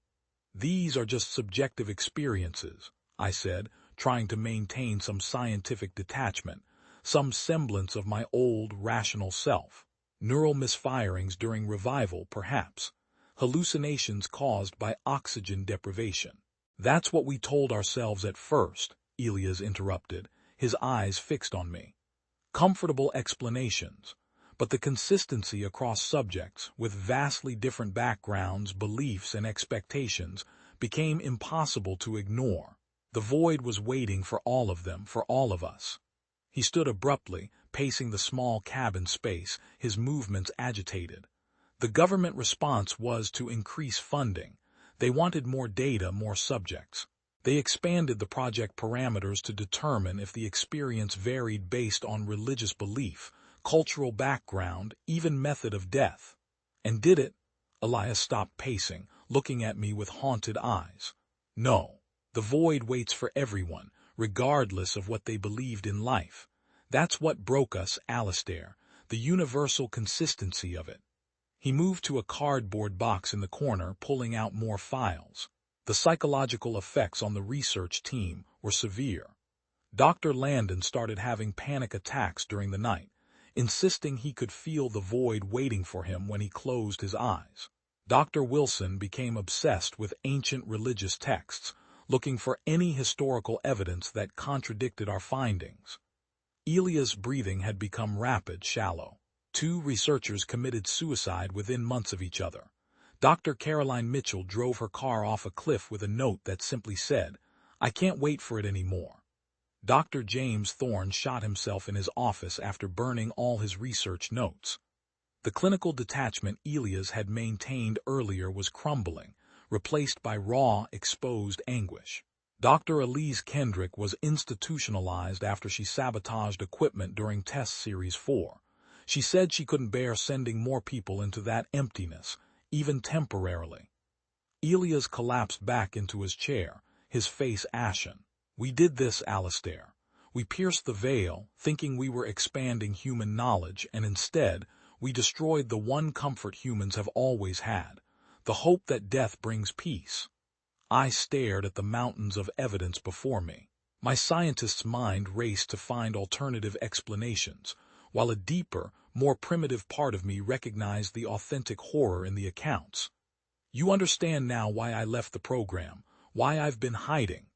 "These are just subjective experiences," I said, trying to maintain some scientific detachment, some semblance of my old, rational self. "Neural misfirings during revival, perhaps. Hallucinations caused by oxygen deprivation." "That's what we told ourselves at first," Elias interrupted, his eyes fixed on me. "Comfortable explanations. But the consistency across subjects, with vastly different backgrounds, beliefs, and expectations, became impossible to ignore. The void was waiting for all of them, for all of us." He stood abruptly, pacing the small cabin space, his movements agitated. "The government response was to increase funding. They wanted more data, more subjects. They expanded the project parameters to determine if the experience varied based on religious belief, cultural background, even method of death." "And did it?" Elias stopped pacing, looking at me with haunted eyes. "No. The void waits for everyone, regardless of what they believed in life. That's what broke us, Alistair, the universal consistency of it." He moved to a cardboard box in the corner, pulling out more files. The psychological effects on the research team were severe. Dr. Landon started having panic attacks during the night, insisting he could feel the void waiting for him when he closed his eyes. Dr. Wilson became obsessed with ancient religious texts, looking for any historical evidence that contradicted our findings. Elias' breathing had become rapid, shallow. 2 researchers committed suicide within months of each other. Dr. Caroline Mitchell drove her car off a cliff with a note that simply said, "I can't wait for it anymore." Dr. James Thorne shot himself in his office after burning all his research notes. The clinical detachment Elias had maintained earlier was crumbling, replaced by raw, exposed anguish. Dr. Elise Kendrick was institutionalized after she sabotaged equipment during Test Series 4. She said she couldn't bear sending more people into that emptiness, even temporarily. Elias collapsed back into his chair, his face ashen. We did this, Alistair. We pierced the veil, thinking we were expanding human knowledge, and instead, we destroyed the one comfort humans have always had, the hope that death brings peace. I stared at the mountains of evidence before me. My scientist's mind raced to find alternative explanations, while a deeper, more primitive part of me recognized the authentic horror in the accounts. You understand now why I left the program, why I've been hiding.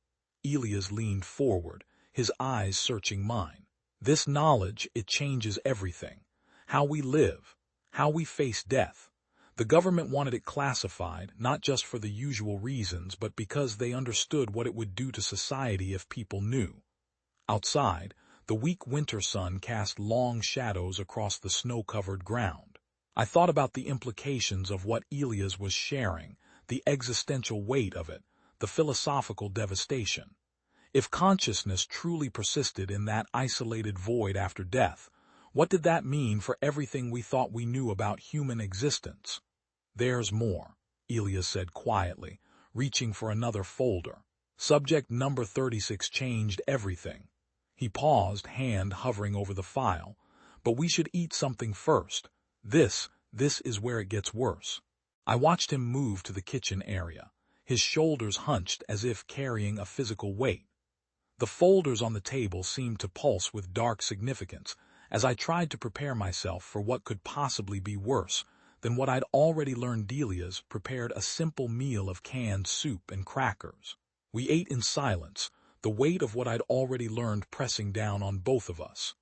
Elias leaned forward, his eyes searching mine. This knowledge, it changes everything. How we live, how we face death. The government wanted it classified, not just for the usual reasons, but because they understood what it would do to society if people knew. Outside, the weak winter sun cast long shadows across the snow-covered ground. I thought about the implications of what Elias was sharing, the existential weight of it, the philosophical devastation. If consciousness truly persisted in that isolated void after death, what did that mean for everything we thought we knew about human existence? There's more, Elias said quietly, reaching for another folder. Subject number 36 changed everything. He paused, hand hovering over the file. But we should eat something first. This is where it gets worse. I watched him move to the kitchen area, his shoulders hunched as if carrying a physical weight. The folders on the table seemed to pulse with dark significance as I tried to prepare myself for what could possibly be worse than what I'd already learned. Elias prepared a simple meal of canned soup and crackers. We ate in silence, the weight of what I'd already learned pressing down on both of us.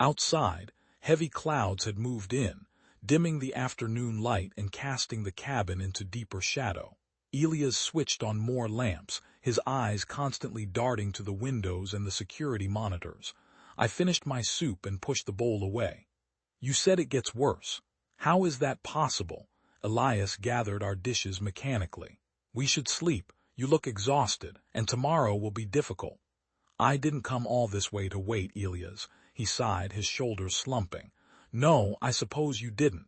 Outside, heavy clouds had moved in, dimming the afternoon light and casting the cabin into deeper shadow. Elias switched on more lamps, his eyes constantly darting to the windows and the security monitors. I finished my soup and pushed the bowl away. You said it gets worse. How is that possible? Elias gathered our dishes mechanically. We should sleep. You look exhausted, and tomorrow will be difficult. I didn't come all this way to wait, Elias. He sighed, his shoulders slumping. No, I suppose you didn't.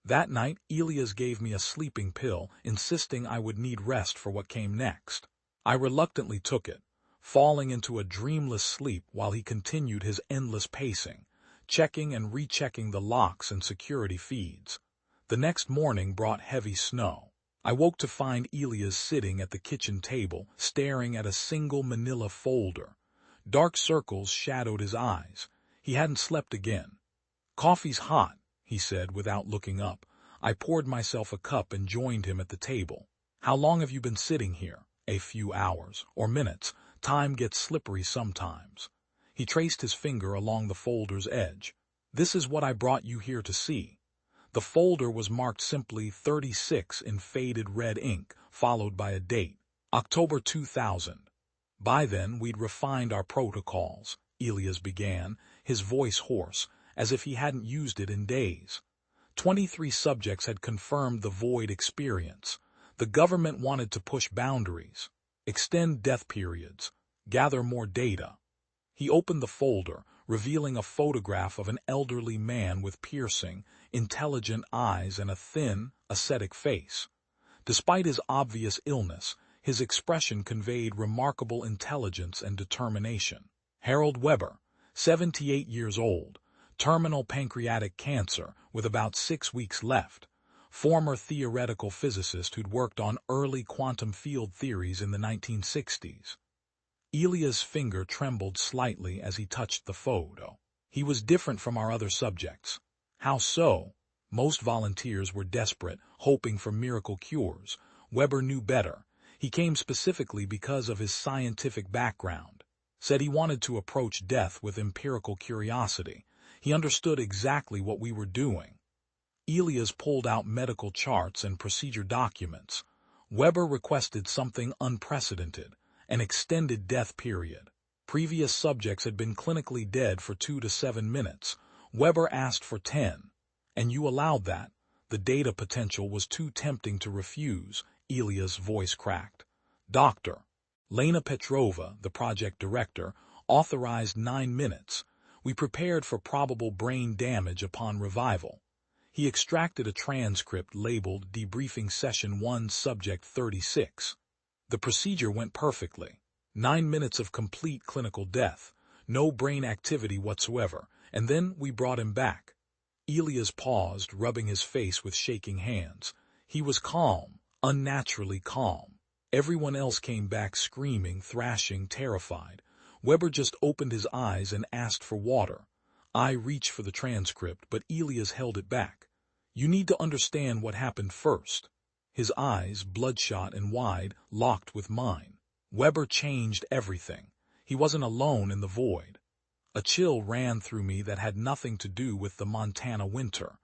That night, Elias gave me a sleeping pill, insisting I would need rest for what came next. I reluctantly took it, falling into a dreamless sleep while he continued his endless pacing, checking and rechecking the locks and security feeds. The next morning brought heavy snow. I woke to find Elias sitting at the kitchen table, staring at a single manila folder. Dark circles shadowed his eyes. He hadn't slept again. Coffee's hot, he said without looking up. I poured myself a cup and joined him at the table. How long have you been sitting here? A few hours, or minutes. Time gets slippery sometimes. He traced his finger along the folder's edge. This is what I brought you here to see. The folder was marked simply 36 in faded red ink, followed by a date, October 2000. By then, we'd refined our protocols, Elias began, his voice hoarse, as if he hadn't used it in days. 23 subjects had confirmed the void experience. The government wanted to push boundaries, extend death periods, gather more data. He opened the folder, revealing a photograph of an elderly man with piercing, intelligent eyes and a thin, ascetic face. Despite his obvious illness, his expression conveyed remarkable intelligence and determination. Harold Weber, 78 years old, terminal pancreatic cancer with about 6 weeks left, former theoretical physicist who'd worked on early quantum field theories in the 1960s. Elias' finger trembled slightly as he touched the photo. He was different from our other subjects. How so? Most volunteers were desperate, hoping for miracle cures. Weber knew better. He came specifically because of his scientific background. Said he wanted to approach death with empirical curiosity. He understood exactly what we were doing. Elias pulled out medical charts and procedure documents. Weber requested something unprecedented, an extended death period. Previous subjects had been clinically dead for 2 to 7 minutes. Weber asked for 10. And you allowed that. The data potential was too tempting to refuse, Ilya's voice cracked. Doctor. Lena Petrova, the project director, authorized 9 minutes. We prepared for probable brain damage upon revival. He extracted a transcript labeled Debriefing Session 1 Subject 36. The procedure went perfectly. 9 minutes of complete clinical death, no brain activity whatsoever, and then we brought him back. Elias paused, rubbing his face with shaking hands. He was calm, unnaturally calm. Everyone else came back screaming, thrashing, terrified. Weber just opened his eyes and asked for water. I reached for the transcript, but Elias held it back. You need to understand what happened first. His eyes, bloodshot and wide, locked with mine. Weber changed everything. He wasn't alone in the void. A chill ran through me that had nothing to do with the Montana winter.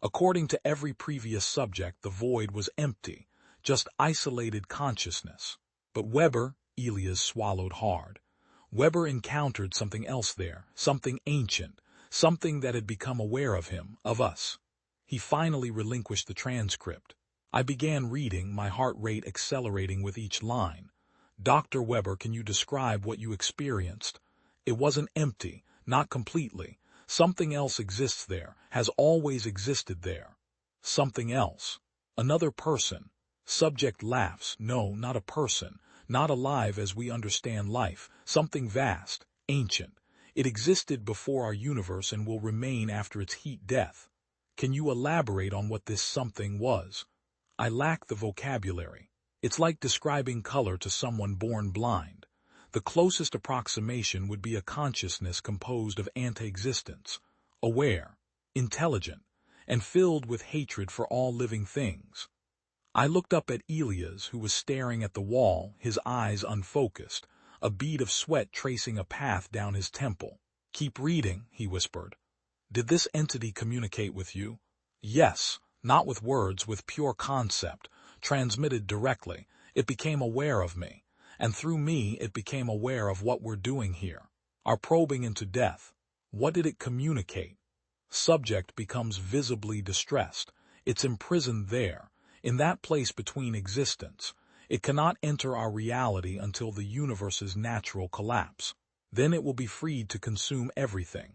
According to every previous subject, the void was empty, just isolated consciousness. But Weber, Elias swallowed hard. Weber encountered something else there, something ancient, something that had become aware of him, of us. He finally relinquished the transcript. I began reading, my heart rate accelerating with each line. Dr. Weber, can you describe what you experienced? It wasn't empty, not completely. Something else exists there, has always existed there. Something else. Another person. Subject laughs. No, not a person. Not alive as we understand life. Something vast, ancient. It existed before our universe and will remain after its heat death. Can you elaborate on what this something was? I lack the vocabulary. It's like describing color to someone born blind. The closest approximation would be a consciousness composed of anti-existence, aware, intelligent, and filled with hatred for all living things. I looked up at Elias, who was staring at the wall, his eyes unfocused, a bead of sweat tracing a path down his temple. Keep reading, he whispered. Did this entity communicate with you? Yes, not with words, with pure concept, transmitted directly. It became aware of me, and through me it became aware of what we're doing here, our probing into death. What did it communicate? Subject becomes visibly distressed. It's imprisoned there, in that place between existence. It cannot enter our reality until the universe's natural collapse. Then it will be freed to consume everything.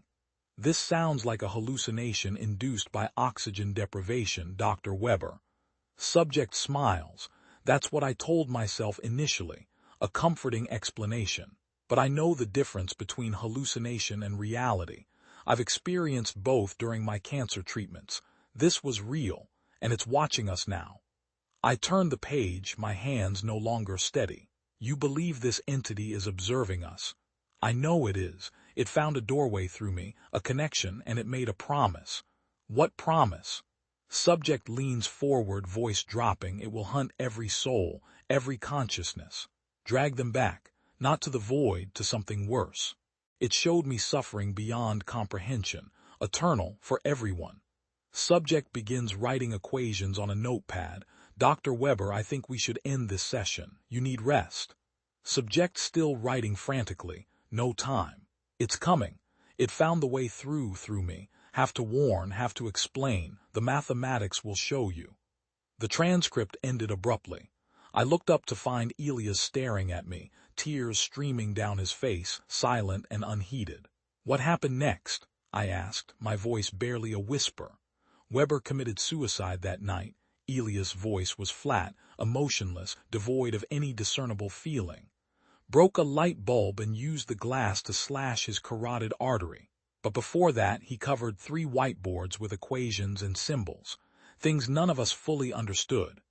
This sounds like a hallucination induced by oxygen deprivation, Dr. Weber. Subject smiles. That's what I told myself initially, a comforting explanation. But I know the difference between hallucination and reality. I've experienced both during my cancer treatments. This was real, and it's watching us now. I turned the page, my hands no longer steady. You believe this entity is observing us? I know it is. It found a doorway through me, a connection, and it made a promise. What promise? Subject leans forward, voice dropping. It will hunt every soul, every consciousness. Drag them back, not to the void, to something worse. It showed me suffering beyond comprehension, eternal for everyone. Subject begins writing equations on a notepad. Dr. Weber, I think we should end this session. You need rest. Subject still writing frantically. No time. It's coming. It found the way through me. Have to warn, have to explain. The mathematics will show you. The transcript ended abruptly. I looked up to find Elias staring at me, tears streaming down his face, silent and unheeded. What happened next? I asked, my voice barely a whisper. Weber committed suicide that night. Elias' voice was flat, emotionless, devoid of any discernible feeling. Broke a light bulb and used the glass to slash his carotid artery. But before that, he covered 3 whiteboards with equations and symbols, things none of us fully understood.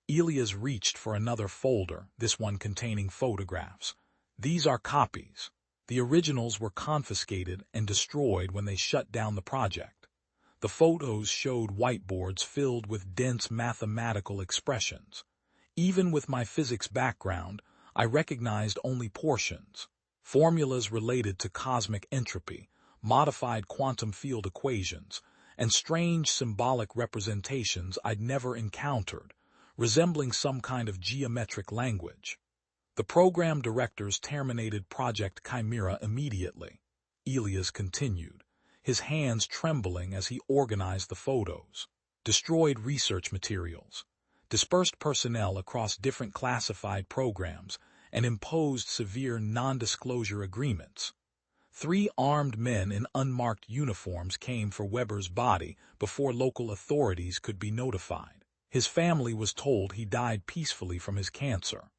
Elias reached for another folder, this one containing photographs. These are copies. The originals were confiscated and destroyed when they shut down the project. The photos showed whiteboards filled with dense mathematical expressions. Even with my physics background, I recognized only portions. Formulas related to cosmic entropy, modified quantum field equations, and strange symbolic representations I'd never encountered, resembling some kind of geometric language. The program directors terminated Project Chimera immediately. Elias continued, his hands trembling as he organized the photos. Destroyed research materials. dispersed personnel across different classified programs, and imposed severe non-disclosure agreements. 3 armed men in unmarked uniforms came for Weber's body before local authorities could be notified. His family was told he died peacefully from his cancer.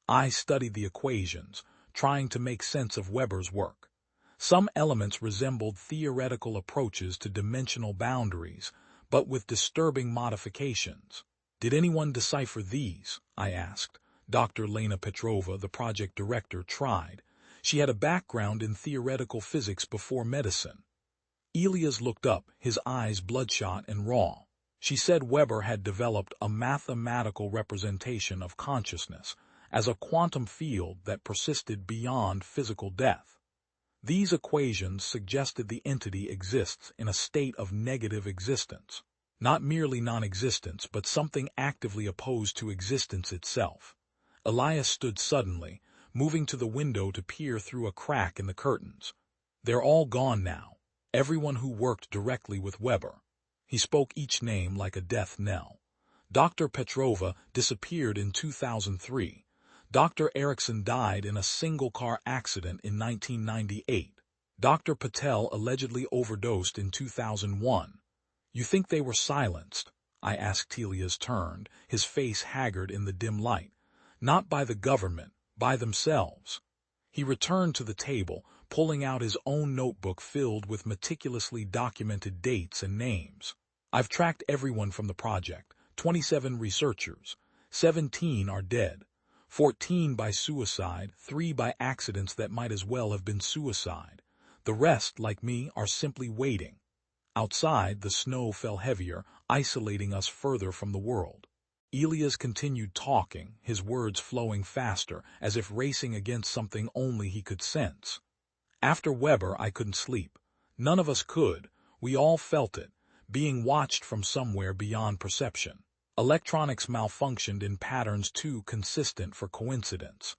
I studied the equations, trying to make sense of Weber's work. Some elements resembled theoretical approaches to dimensional boundaries, but with disturbing modifications. Did anyone decipher these? I asked. Dr. Lena Petrova, the project director, tried. She had a background in theoretical physics before medicine. Elias looked up, his eyes bloodshot and raw. She said Weber had developed a mathematical representation of consciousness as a quantum field that persisted beyond physical death. These equations suggested the entity exists in a state of negative existence, not merely non-existence, but something actively opposed to existence itself. Elias stood suddenly, moving to the window to peer through a crack in the curtains. They're all gone now, everyone who worked directly with Weber. He spoke each name like a death knell. Dr. Petrova disappeared in 2003. Dr. Erickson died in a single-car accident in 1998. Dr. Patel allegedly overdosed in 2001. You think they were silenced? I asked. Elias turned, his face haggard in the dim light. Not by the government, by themselves. He returned to the table, pulling out his own notebook filled with meticulously documented dates and names. I've tracked everyone from the project, 27 researchers. 17 are dead. 14 by suicide, 3 by accidents that might as well have been suicide. The rest, like me, are simply waiting. Outside, the snow fell heavier, isolating us further from the world. Elias continued talking, his words flowing faster, as if racing against something only he could sense. After Weber, I couldn't sleep. None of us could. We all felt it, being watched from somewhere beyond perception. Electronics malfunctioned in patterns too consistent for coincidence.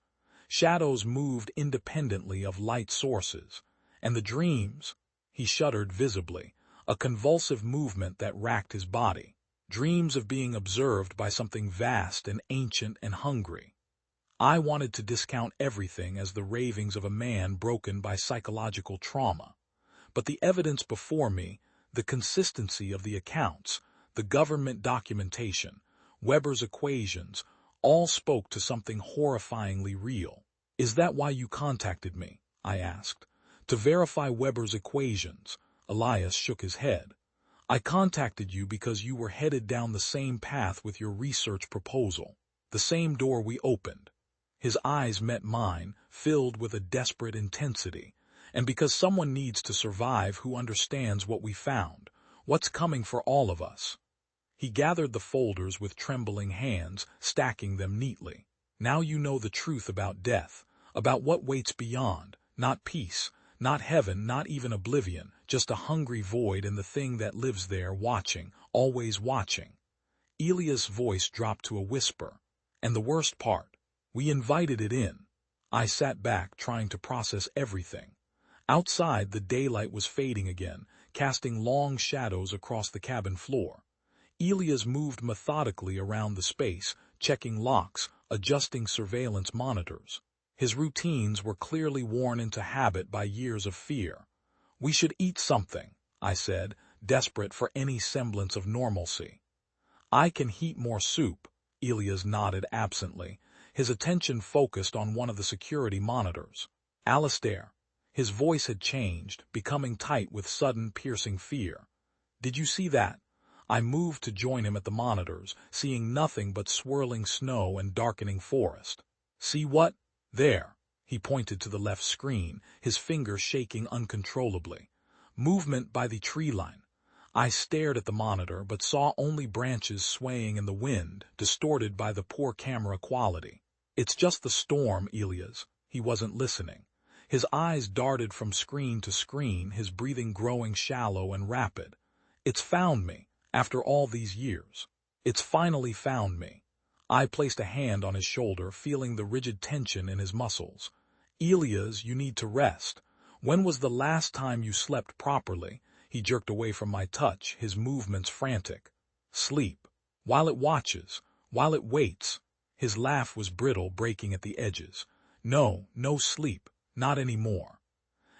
Shadows moved independently of light sources. And the dreams? He shuddered visibly, a convulsive movement that racked his body. Dreams of being observed by something vast and ancient and hungry. I wanted to discount everything as the ravings of a man broken by psychological trauma. But the evidence before me, the consistency of the accounts, the government documentation, Weber's equations, all spoke to something horrifyingly real. Is that why you contacted me? I asked. To verify Weber's equations. Elias shook his head. I contacted you because you were headed down the same path with your research proposal, the same door we opened. His eyes met mine, filled with a desperate intensity, and because someone needs to survive who understands what we found, what's coming for all of us. He gathered the folders with trembling hands, stacking them neatly. Now you know the truth about death, about what waits beyond, not peace, not heaven, not even oblivion, just a hungry void and the thing that lives there watching, always watching. Elias' voice dropped to a whisper. And the worst part, we invited it in. I sat back, trying to process everything. Outside, the daylight was fading again, casting long shadows across the cabin floor. Elias moved methodically around the space, checking locks, adjusting surveillance monitors. His routines were clearly worn into habit by years of fear. We should eat something, I said, desperate for any semblance of normalcy. I can heat more soup, Elias nodded absently, his attention focused on one of the security monitors. Alistair. His voice had changed, becoming tight with sudden piercing fear. Did you see that? I moved to join him at the monitors, seeing nothing but swirling snow and darkening forest. See what? There. He pointed to the left screen, his finger shaking uncontrollably. Movement by the tree line. I stared at the monitor but saw only branches swaying in the wind, distorted by the poor camera quality. It's just the storm, Elias. He wasn't listening. His eyes darted from screen to screen, his breathing growing shallow and rapid. It's found me. After all these years, it's finally found me. I placed a hand on his shoulder, feeling the rigid tension in his muscles. Elias, you need to rest. When was the last time you slept properly? He jerked away from my touch, his movements frantic. Sleep. While it watches. While it waits, his laugh was brittle, breaking at the edges. No, no sleep, not anymore.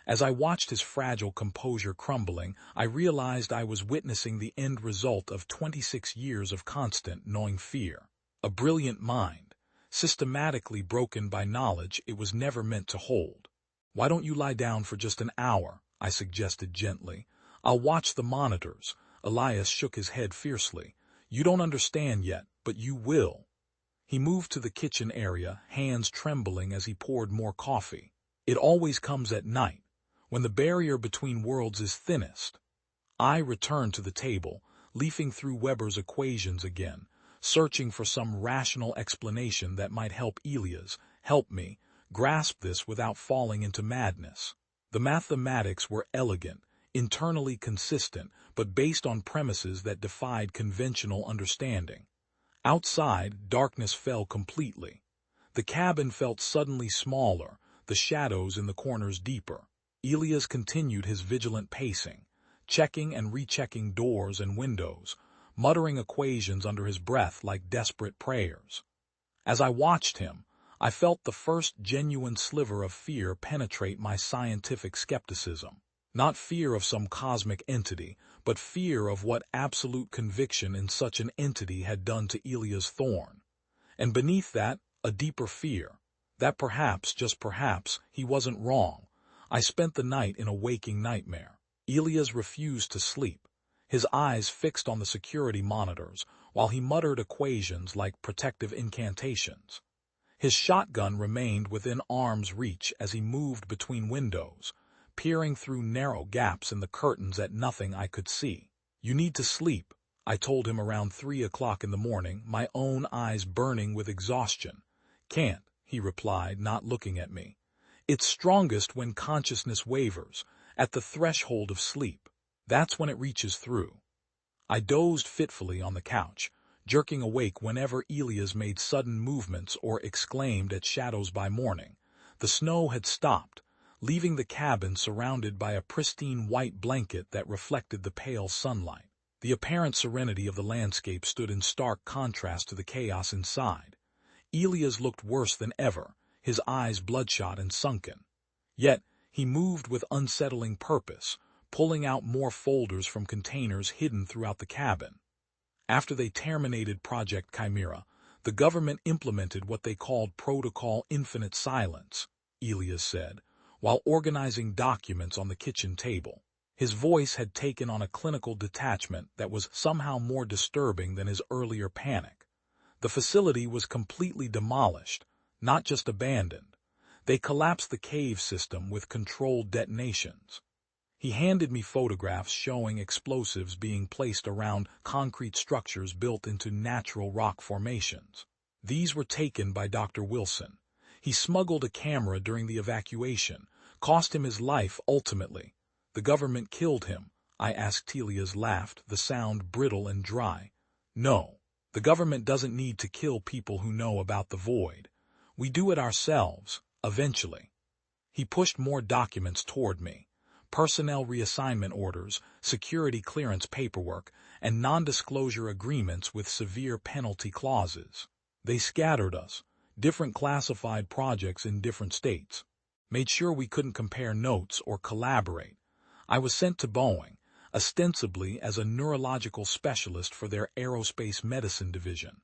As I watched his fragile composure crumbling, I realized I was witnessing the end result of 26 years of constant, gnawing fear. A brilliant mind, systematically broken by knowledge it was never meant to hold. "Why don't you lie down for just an hour?" I suggested gently. "I'll watch the monitors." Elias shook his head fiercely. "You don't understand yet, but you will." He moved to the kitchen area, hands trembling as he poured more coffee. "It always comes at night, when the barrier between worlds is thinnest." I returned to the table, leafing through Weber's equations again, searching for some rational explanation that might help me, grasp this without falling into madness. The mathematics were elegant, internally consistent, but based on premises that defied conventional understanding. Outside, darkness fell completely. The cabin felt suddenly smaller, the shadows in the corners deeper. Elias continued his vigilant pacing, checking and rechecking doors and windows, muttering equations under his breath like desperate prayers. As I watched him, I felt the first genuine sliver of fear penetrate my scientific skepticism. Not fear of some cosmic entity, but fear of what absolute conviction in such an entity had done to Elias Thorne. And beneath that, a deeper fear, that perhaps, just perhaps, he wasn't wrong. I spent the night in a waking nightmare. Elias refused to sleep, his eyes fixed on the security monitors, while he muttered equations like protective incantations. His shotgun remained within arm's reach as he moved between windows, peering through narrow gaps in the curtains at nothing I could see. "You need to sleep," I told him around 3 o'clock in the morning, my own eyes burning with exhaustion. "Can't," he replied, not looking at me. "It's strongest when consciousness wavers, at the threshold of sleep. That's when it reaches through." I dozed fitfully on the couch, jerking awake whenever Elias made sudden movements or exclaimed at shadows by morning. The snow had stopped, leaving the cabin surrounded by a pristine white blanket that reflected the pale sunlight. The apparent serenity of the landscape stood in stark contrast to the chaos inside. Elias looked worse than ever, his eyes bloodshot and sunken. Yet, he moved with unsettling purpose, pulling out more folders from containers hidden throughout the cabin. After they terminated Project Chimera, the government implemented what they called Protocol Infinite Silence, Elias said, while organizing documents on the kitchen table. His voice had taken on a clinical detachment that was somehow more disturbing than his earlier panic. The facility was completely demolished, not just abandoned. They collapsed the cave system with controlled detonations. He handed me photographs showing explosives being placed around concrete structures built into natural rock formations. These were taken by Dr. Wilson. He smuggled a camera during the evacuation, cost him his life ultimately. "The government killed him," I asked. Elias laughed, the sound brittle and dry. "No, the government doesn't need to kill people who know about the void. We do it ourselves, eventually." He pushed more documents toward me. Personnel reassignment orders, security clearance paperwork, and non-disclosure agreements with severe penalty clauses. They scattered us, different classified projects in different states. Made sure we couldn't compare notes or collaborate. I was sent to Boeing, ostensibly as a neurological specialist for their aerospace medicine division.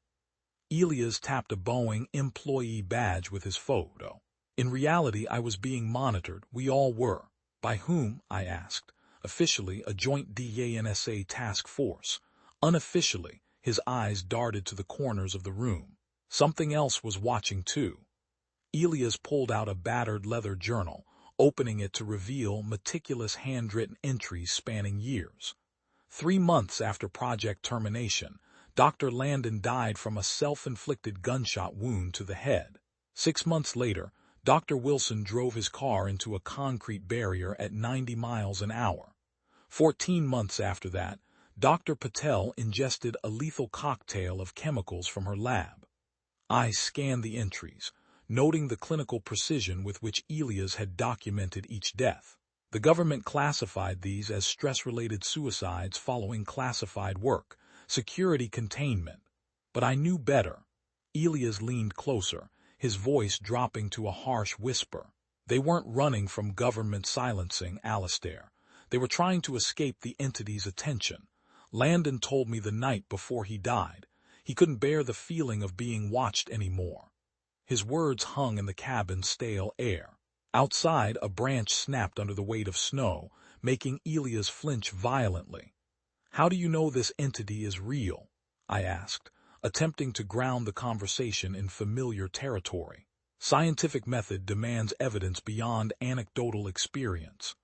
Elias tapped a Boeing employee badge with his photo. In reality, I was being monitored. We all were. By whom? I asked. Officially, a joint DANSA task force. Unofficially, his eyes darted to the corners of the room. Something else was watching too. Elias pulled out a battered leather journal, opening it to reveal meticulous handwritten entries spanning years. 3 months after project termination, Dr. Landon died from a self-inflicted gunshot wound to the head. 6 months later, Dr. Wilson drove his car into a concrete barrier at 90 miles an hour. 14 months after that, Dr. Patel ingested a lethal cocktail of chemicals from her lab. I scanned the entries, noting the clinical precision with which Elias had documented each death. The government classified these as stress-related suicides following classified work, security containment. But I knew better. Elias leaned closer, his voice dropping to a harsh whisper. They weren't running from government silencing, Alistair. They were trying to escape the entity's attention. Landon told me the night before he died. He couldn't bear the feeling of being watched anymore. His words hung in the cabin's stale air. Outside, a branch snapped under the weight of snow, making Elias flinch violently. "How do you know this entity is real?" I asked, attempting to ground the conversation in familiar territory. Scientific method demands evidence beyond anecdotal experience.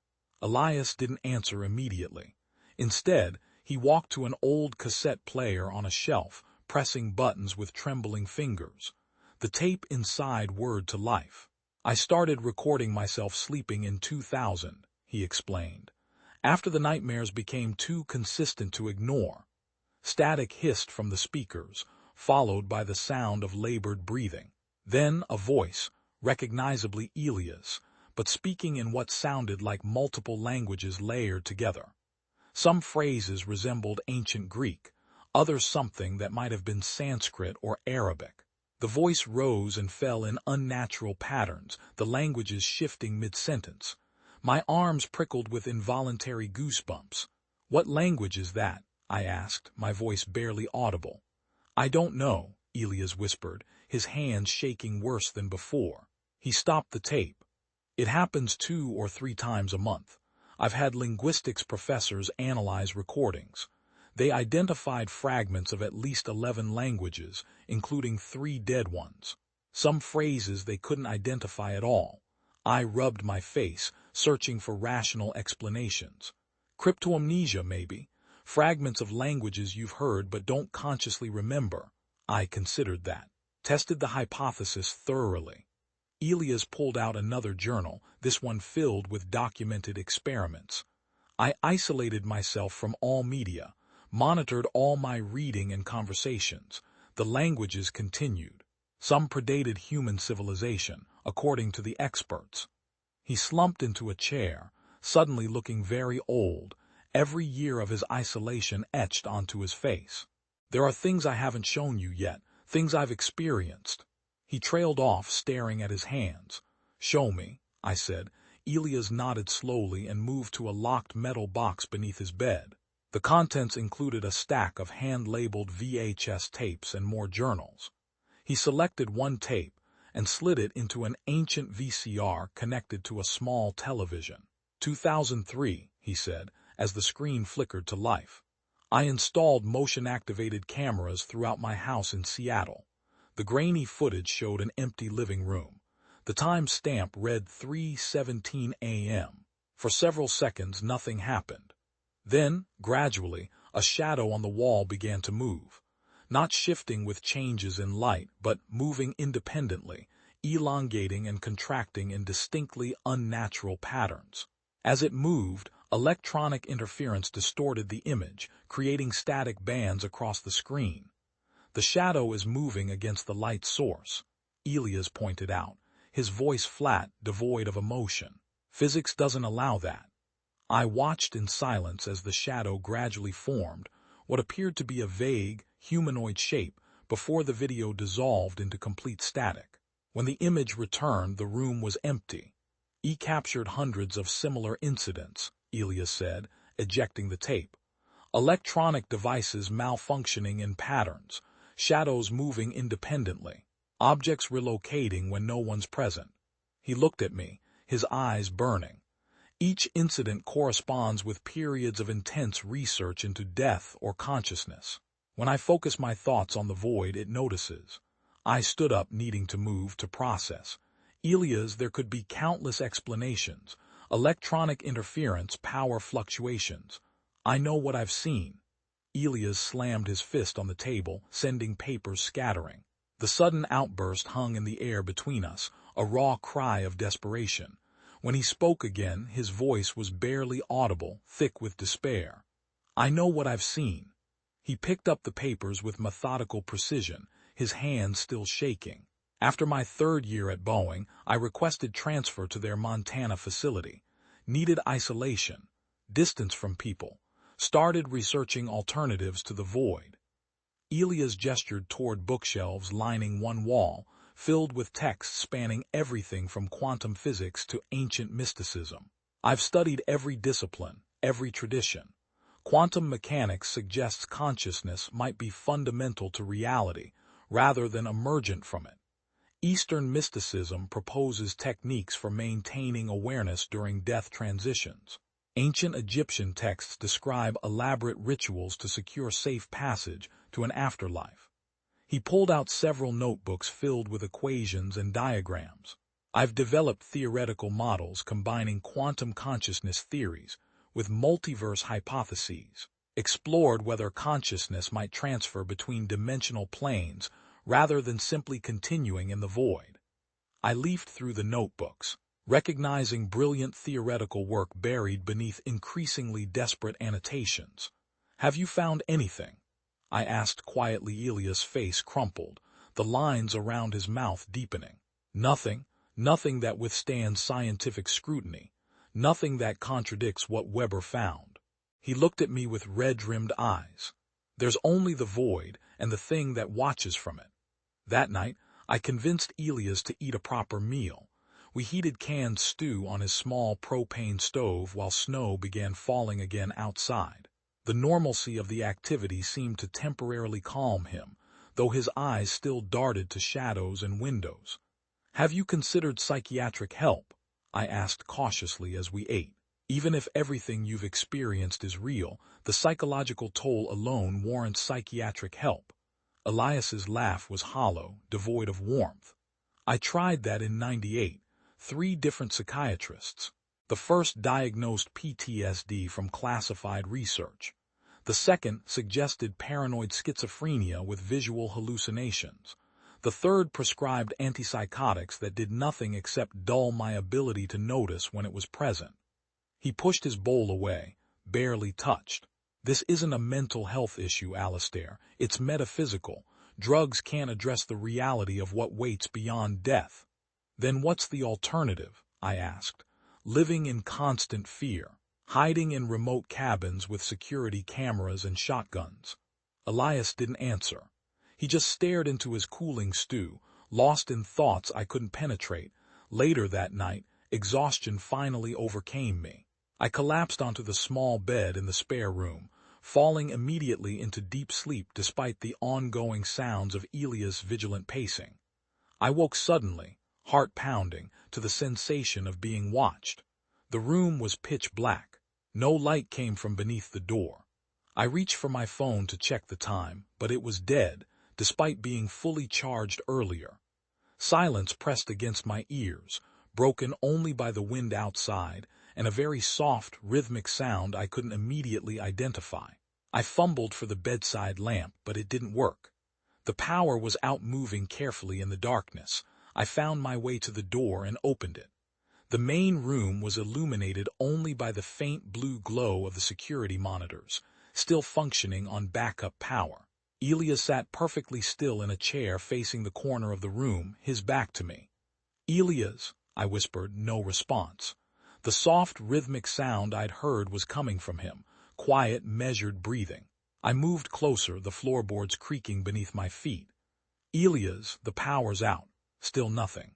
Elias didn't answer immediately. Instead, he walked to an old cassette player on a shelf, pressing buttons with trembling fingers. The tape inside whirred to life. "I started recording myself sleeping in 2000, he explained. After the nightmares became too consistent to ignore. Static hissed from the speakers, followed by the sound of labored breathing. Then a voice, recognizably Elias, but speaking in what sounded like multiple languages layered together. Some phrases resembled ancient Greek, others something that might have been Sanskrit or Arabic. The voice rose and fell in unnatural patterns, the languages shifting mid-sentence. My arms prickled with involuntary goosebumps. "What language is that?" I asked, my voice barely audible. "I don't know," Elias whispered, his hands shaking worse than before. He stopped the tape. "It happens 2 or 3 times a month. I've had linguistics professors analyze recordings. They identified fragments of at least 11 languages, including 3 dead ones. Some phrases they couldn't identify at all. I rubbed my face, searching for rational explanations. Cryptoamnesia, maybe. Fragments of languages you've heard but don't consciously remember. I considered that. Tested the hypothesis thoroughly." Elias pulled out another journal, this one filled with documented experiments. "I isolated myself from all media, monitored all my reading and conversations. The languages continued. Some predated human civilization, according to the experts." He slumped into a chair, suddenly looking very old, every year of his isolation etched onto his face. "There are things I haven't shown you yet, things I've experienced." He trailed off, staring at his hands. "Show me," I said. Elias nodded slowly and moved to a locked metal box beneath his bed. The contents included a stack of hand-labeled VHS tapes and more journals. He selected one tape and slid it into an ancient VCR connected to a small television. 2003, he said, as the screen flickered to life. "I installed motion-activated cameras throughout my house in Seattle." The grainy footage showed an empty living room. The time stamp read 3:17 a.m. For several seconds, nothing happened. Then, gradually, a shadow on the wall began to move. Not shifting with changes in light, but moving independently, elongating and contracting in distinctly unnatural patterns. As it moved, electronic interference distorted the image, creating static bands across the screen. "The shadow is moving against the light source," Elias pointed out, his voice flat, devoid of emotion. "Physics doesn't allow that." I watched in silence as the shadow gradually formed, what appeared to be a vague, humanoid shape, before the video dissolved into complete static. When the image returned, the room was empty. "He captured hundreds of similar incidents," Elias said, ejecting the tape. "Electronic devices malfunctioning in patterns, shadows moving independently, objects relocating when no one's present." He looked at me, his eyes burning. "Each incident corresponds with periods of intense research into death or consciousness. When I focus my thoughts on the void, it notices." I stood up, needing to move, to process. "Elias, there could be countless explanations. Electronic interference, power fluctuations. I know what I've seen." Elias slammed his fist on the table, sending papers scattering. The sudden outburst hung in the air between us, a raw cry of desperation. When he spoke again, his voice was barely audible, thick with despair. "I know what I've seen." He picked up the papers with methodical precision, his hands still shaking. "After my 3rd year at Boeing, I requested transfer to their Montana facility. Needed isolation, distance from people. Started researching alternatives to the void." Elias gestured toward bookshelves lining one wall, filled with texts spanning everything from quantum physics to ancient mysticism. I've studied every discipline, every tradition. Quantum mechanics suggests consciousness might be fundamental to reality, rather than emergent from it. Eastern mysticism proposes techniques for maintaining awareness during death transitions. Ancient Egyptian texts describe elaborate rituals to secure safe passage to an afterlife. He pulled out several notebooks filled with equations and diagrams. I've developed theoretical models combining quantum consciousness theories with multiverse hypotheses, explored whether consciousness might transfer between dimensional planes rather than simply continuing in the void. I leafed through the notebooks, recognizing brilliant theoretical work buried beneath increasingly desperate annotations. "Have you found anything?" I asked quietly. Elias' face crumpled, the lines around his mouth deepening. "Nothing, nothing that withstands scientific scrutiny, nothing that contradicts what Weber found." He looked at me with red-rimmed eyes. "There's only the void and the thing that watches from it." That night, I convinced Elias to eat a proper meal. We heated canned stew on his small propane stove while snow began falling again outside. The normalcy of the activity seemed to temporarily calm him, though his eyes still darted to shadows and windows. "Have you considered psychiatric help?" I asked cautiously as we ate. "Even if everything you've experienced is real, the psychological toll alone warrants psychiatric help." Elias's laugh was hollow, devoid of warmth. "I tried that in '98, 3 different psychiatrists. The first diagnosed PTSD from classified research. The second suggested paranoid schizophrenia with visual hallucinations. The third prescribed antipsychotics that did nothing except dull my ability to notice when it was present." He pushed his bowl away, barely touched. "This isn't a mental health issue, Alistair. It's metaphysical. Drugs can't address the reality of what waits beyond death." "Then what's the alternative?" I asked. "Living in constant fear, hiding in remote cabins with security cameras and shotguns." Elias didn't answer. He just stared into his cooling stew, lost in thoughts I couldn't penetrate. Later that night, exhaustion finally overcame me. I collapsed onto the small bed in the spare room, falling immediately into deep sleep despite the ongoing sounds of Elias' vigilant pacing. I woke suddenly, heart pounding, to the sensation of being watched. The room was pitch black. No light came from beneath the door. I reached for my phone to check the time, but it was dead, despite being fully charged earlier. Silence pressed against my ears, broken only by the wind outside and a very soft, rhythmic sound I couldn't immediately identify. I fumbled for the bedside lamp, but it didn't work. The power was out. Moving carefully in the darkness, I found my way to the door and opened it. The main room was illuminated only by the faint blue glow of the security monitors, still functioning on backup power. Elias sat perfectly still in a chair facing the corner of the room, his back to me. "Elias," I whispered, no response. The soft, rhythmic sound I'd heard was coming from him, quiet, measured breathing. I moved closer, the floorboards creaking beneath my feet. "Elias, the power's out." Still nothing.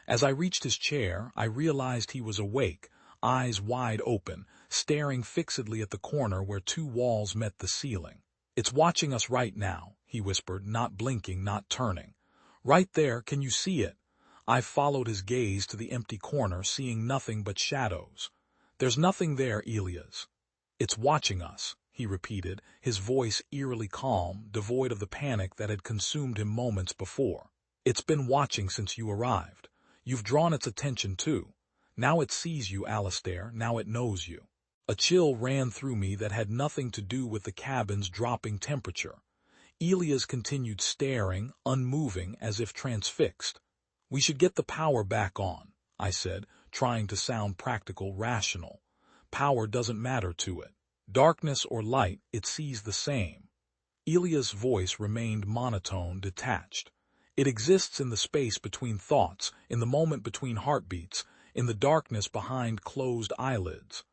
As I reached his chair, I realized he was awake, eyes wide open, staring fixedly at the corner where 2 walls met the ceiling. "It's watching us right now," he whispered, not blinking, not turning. "Right there, can you see it?" I followed his gaze to the empty corner, seeing nothing but shadows. "There's nothing there, Elias." "It's watching us," he repeated, his voice eerily calm, devoid of the panic that had consumed him moments before. "It's been watching since you arrived. You've drawn its attention too. Now it sees you, Alistair, now it knows you." A chill ran through me that had nothing to do with the cabin's dropping temperature. Elias continued staring, unmoving, as if transfixed. "We should get the power back on," I said, trying to sound practical, rational. "Power doesn't matter to it. Darkness or light, it sees the same." Elias' voice remained monotone, detached. "It exists in the space between thoughts, in the moment between heartbeats, in the darkness behind closed eyelids."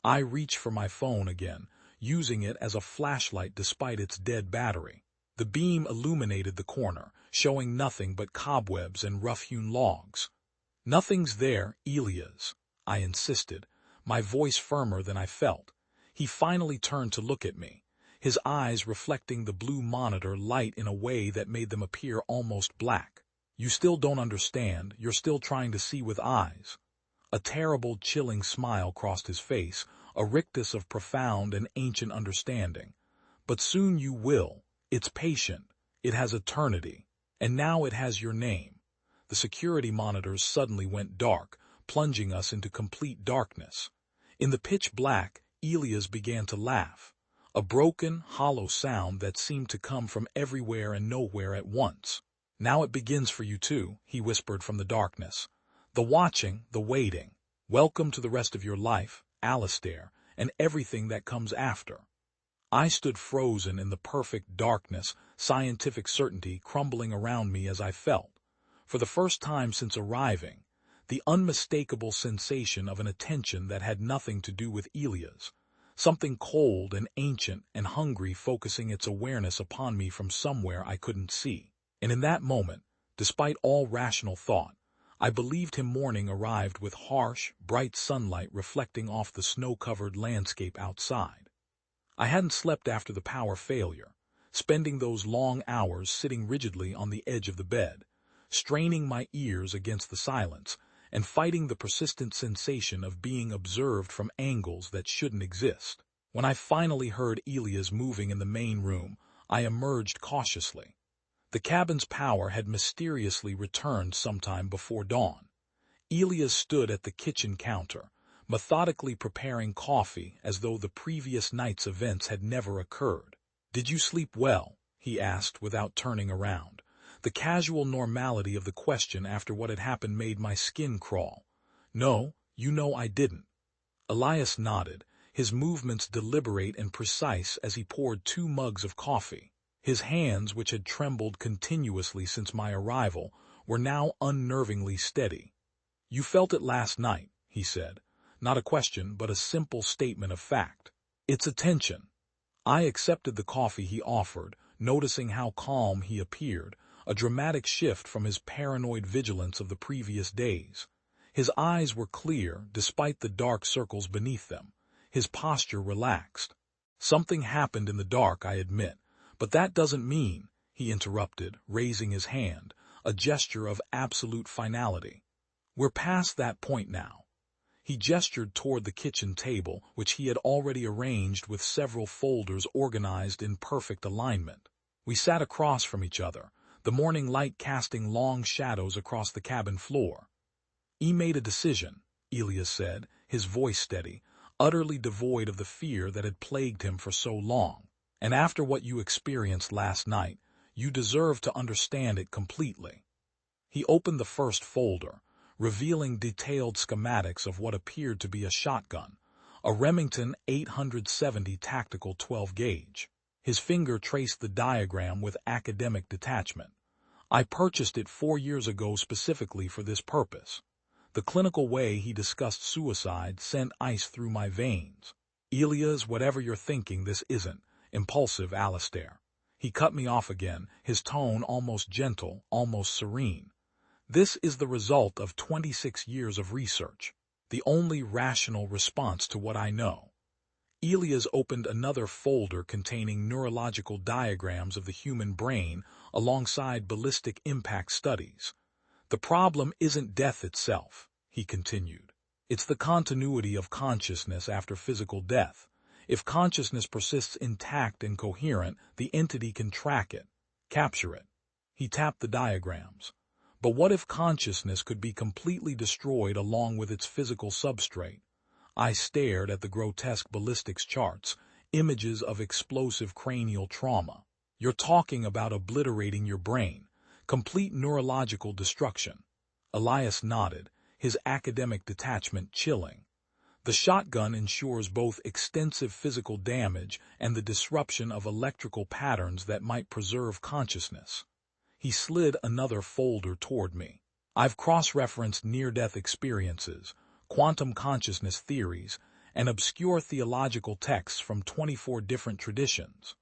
I reached for my phone again, using it as a flashlight despite its dead battery. The beam illuminated the corner, showing nothing but cobwebs and rough-hewn logs. "Nothing's there, Elias," I insisted, my voice firmer than I felt. He finally turned to look at me, his eyes reflecting the blue monitor light in a way that made them appear almost black. "You still don't understand, you're still trying to see with eyes." A terrible, chilling smile crossed his face, a rictus of profound and ancient understanding. "But soon you will. It's patient. It has eternity. And now it has your name." The security monitors suddenly went dark, plunging us into complete darkness. In the pitch black, Elias began to laugh, a broken, hollow sound that seemed to come from everywhere and nowhere at once. "Now it begins for you too," he whispered from the darkness. "The watching, the waiting. Welcome to the rest of your life, Alistair, and everything that comes after." I stood frozen in the perfect darkness, scientific certainty crumbling around me as I felt, for the first time since arriving, the unmistakable sensation of an attention that had nothing to do with Elias, something cold and ancient and hungry focusing its awareness upon me from somewhere I couldn't see. And in that moment, despite all rational thought, I believed him morning arrived with harsh, bright sunlight reflecting off the snow-covered landscape outside. I hadn't slept after the power failure, spending those long hours sitting rigidly on the edge of the bed, straining my ears against the silence, and fighting the persistent sensation of being observed from angles that shouldn't exist. When I finally heard Elias moving in the main room, I emerged cautiously. The cabin's power had mysteriously returned sometime before dawn. Elias stood at the kitchen counter, methodically preparing coffee as though the previous night's events had never occurred. "Did you sleep well?" he asked without turning around. The casual normality of the question after what had happened made my skin crawl. "No, you know I didn't." Elias nodded, his movements deliberate and precise as he poured 2 mugs of coffee. His hands, which had trembled continuously since my arrival, were now unnervingly steady. "You felt it last night," he said. Not a question, but a simple statement of fact. "It's attention." I accepted the coffee he offered, noticing how calm he appeared, a dramatic shift from his paranoid vigilance of the previous days. His eyes were clear, despite the dark circles beneath them, his posture relaxed. "Something happened in the dark, I admit, but that doesn't mean," he interrupted, raising his hand, a gesture of absolute finality. "We're past that point now." He gestured toward the kitchen table, which he had already arranged with several folders organized in perfect alignment. We sat across from each other, the morning light casting long shadows across the cabin floor. "He made a decision," Elias said, his voice steady, utterly devoid of the fear that had plagued him for so long. "And after what you experienced last night, you deserve to understand it completely." He opened the first folder, revealing detailed schematics of what appeared to be a shotgun, a Remington 870 tactical 12-gauge. His finger traced the diagram with academic detachment. "I purchased it 4 years ago specifically for this purpose." The clinical way he discussed suicide sent ice through my veins. "Elias, whatever you're thinking, this isn't impulsive, Alistair." He cut me off again, his tone almost gentle, almost serene. "This is the result of 26 years of research, the only rational response to what I know." Elias opened another folder containing neurological diagrams of the human brain alongside ballistic impact studies. "The problem isn't death itself," he continued. "It's the continuity of consciousness after physical death. If consciousness persists intact and coherent, the entity can track it, capture it." He tapped the diagrams. "But what if consciousness could be completely destroyed along with its physical substrate?" I stared at the grotesque ballistics charts, images of explosive cranial trauma. "You're talking about obliterating your brain, complete neurological destruction." Elias nodded, his academic detachment chilling. "The shotgun ensures both extensive physical damage and the disruption of electrical patterns that might preserve consciousness." He slid another folder toward me. "I've cross-referenced near-death experiences, quantum consciousness theories, and obscure theological texts from 24 different traditions."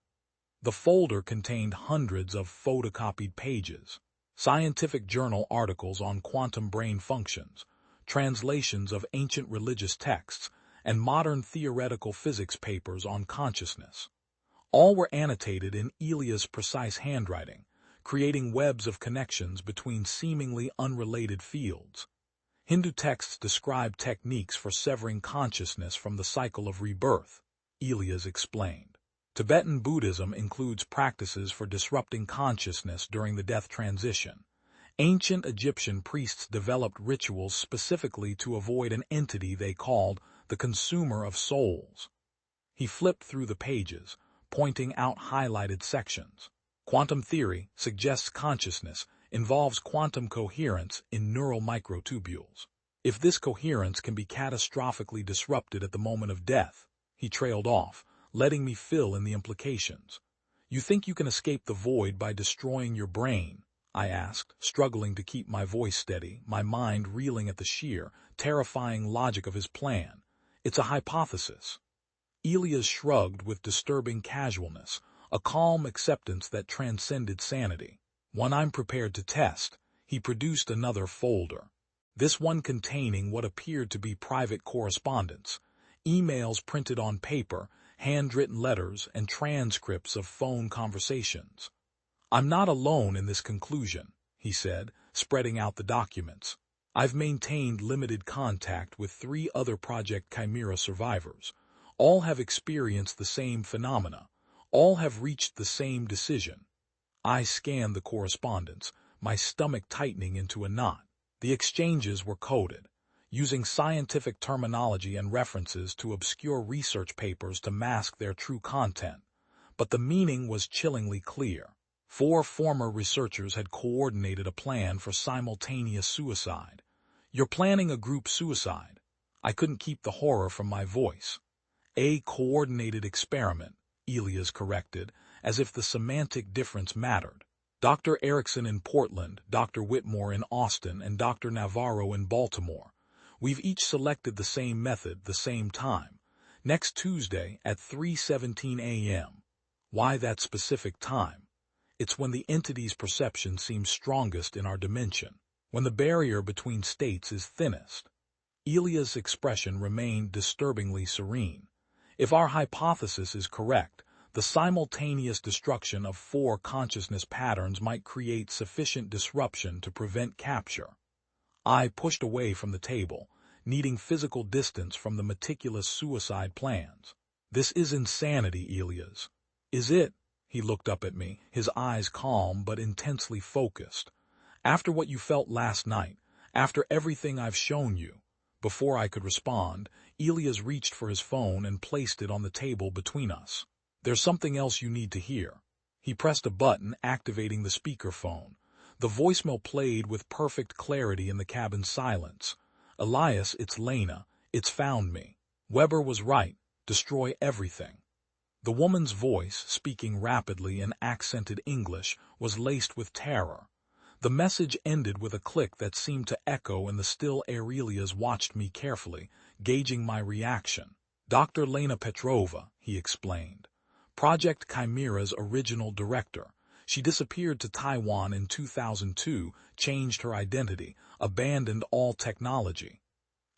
The folder contained hundreds of photocopied pages, scientific journal articles on quantum brain functions, translations of ancient religious texts, and modern theoretical physics papers on consciousness. All were annotated in Elia's precise handwriting, creating webs of connections between seemingly unrelated fields. Hindu texts describe techniques for severing consciousness from the cycle of rebirth, Elias explained. Tibetan Buddhism includes practices for disrupting consciousness during the death transition. Ancient Egyptian priests developed rituals specifically to avoid an entity they called the consumer of souls. He flipped through the pages, pointing out highlighted sections. Quantum theory suggests consciousness involves quantum coherence in neural microtubules. If this coherence can be catastrophically disrupted at the moment of death, he trailed off, letting me fill in the implications. You think you can escape the void by destroying your brain? I asked, struggling to keep my voice steady, my mind reeling at the sheer, terrifying logic of his plan. It's a hypothesis. Elias shrugged with disturbing casualness, a calm acceptance that transcended sanity. One I'm prepared to test. He produced another folder, this one containing what appeared to be private correspondence, emails printed on paper, handwritten letters, and transcripts of phone conversations. I'm not alone in this conclusion, he said, spreading out the documents. I've maintained limited contact with 3 other Project Chimera survivors. All have experienced the same phenomena. All have reached the same decision. I scanned the correspondence, my stomach tightening into a knot. The exchanges were coded, using scientific terminology and references to obscure research papers to mask their true content. But the meaning was chillingly clear. 4 former researchers had coordinated a plan for simultaneous suicide. You're planning a group suicide. I couldn't keep the horror from my voice. A coordinated experiment, Elias corrected, as if the semantic difference mattered. Dr. Erickson in Portland, Dr. Whitmore in Austin, and Dr. Navarro in Baltimore. We've each selected the same method, the same time. Next Tuesday at 3:17 a.m. Why that specific time? It's when the entity's perception seems strongest in our dimension, when the barrier between states is thinnest. Elia's expression remained disturbingly serene. If our hypothesis is correct, the simultaneous destruction of 4 consciousness patterns might create sufficient disruption to prevent capture. I pushed away from the table, needing physical distance from the meticulous suicide plans. This is insanity, Elias. Is it? He looked up at me, his eyes calm but intensely focused. After what you felt last night, after everything I've shown you. Before I could respond, Elias reached for his phone and placed it on the table between us. There's something else you need to hear. He pressed a button, activating the speakerphone. The voicemail played with perfect clarity in the cabin's silence. Elias, it's Lena. It's found me. Weber was right. Destroy everything. The woman's voice, speaking rapidly in accented English, was laced with terror. The message ended with a click that seemed to echo in the still air. Elias watched me carefully, gauging my reaction. Dr. Lena Petrova, he explained. Project Chimera's original director. She disappeared to Taiwan in 2002, changed her identity, abandoned all technology.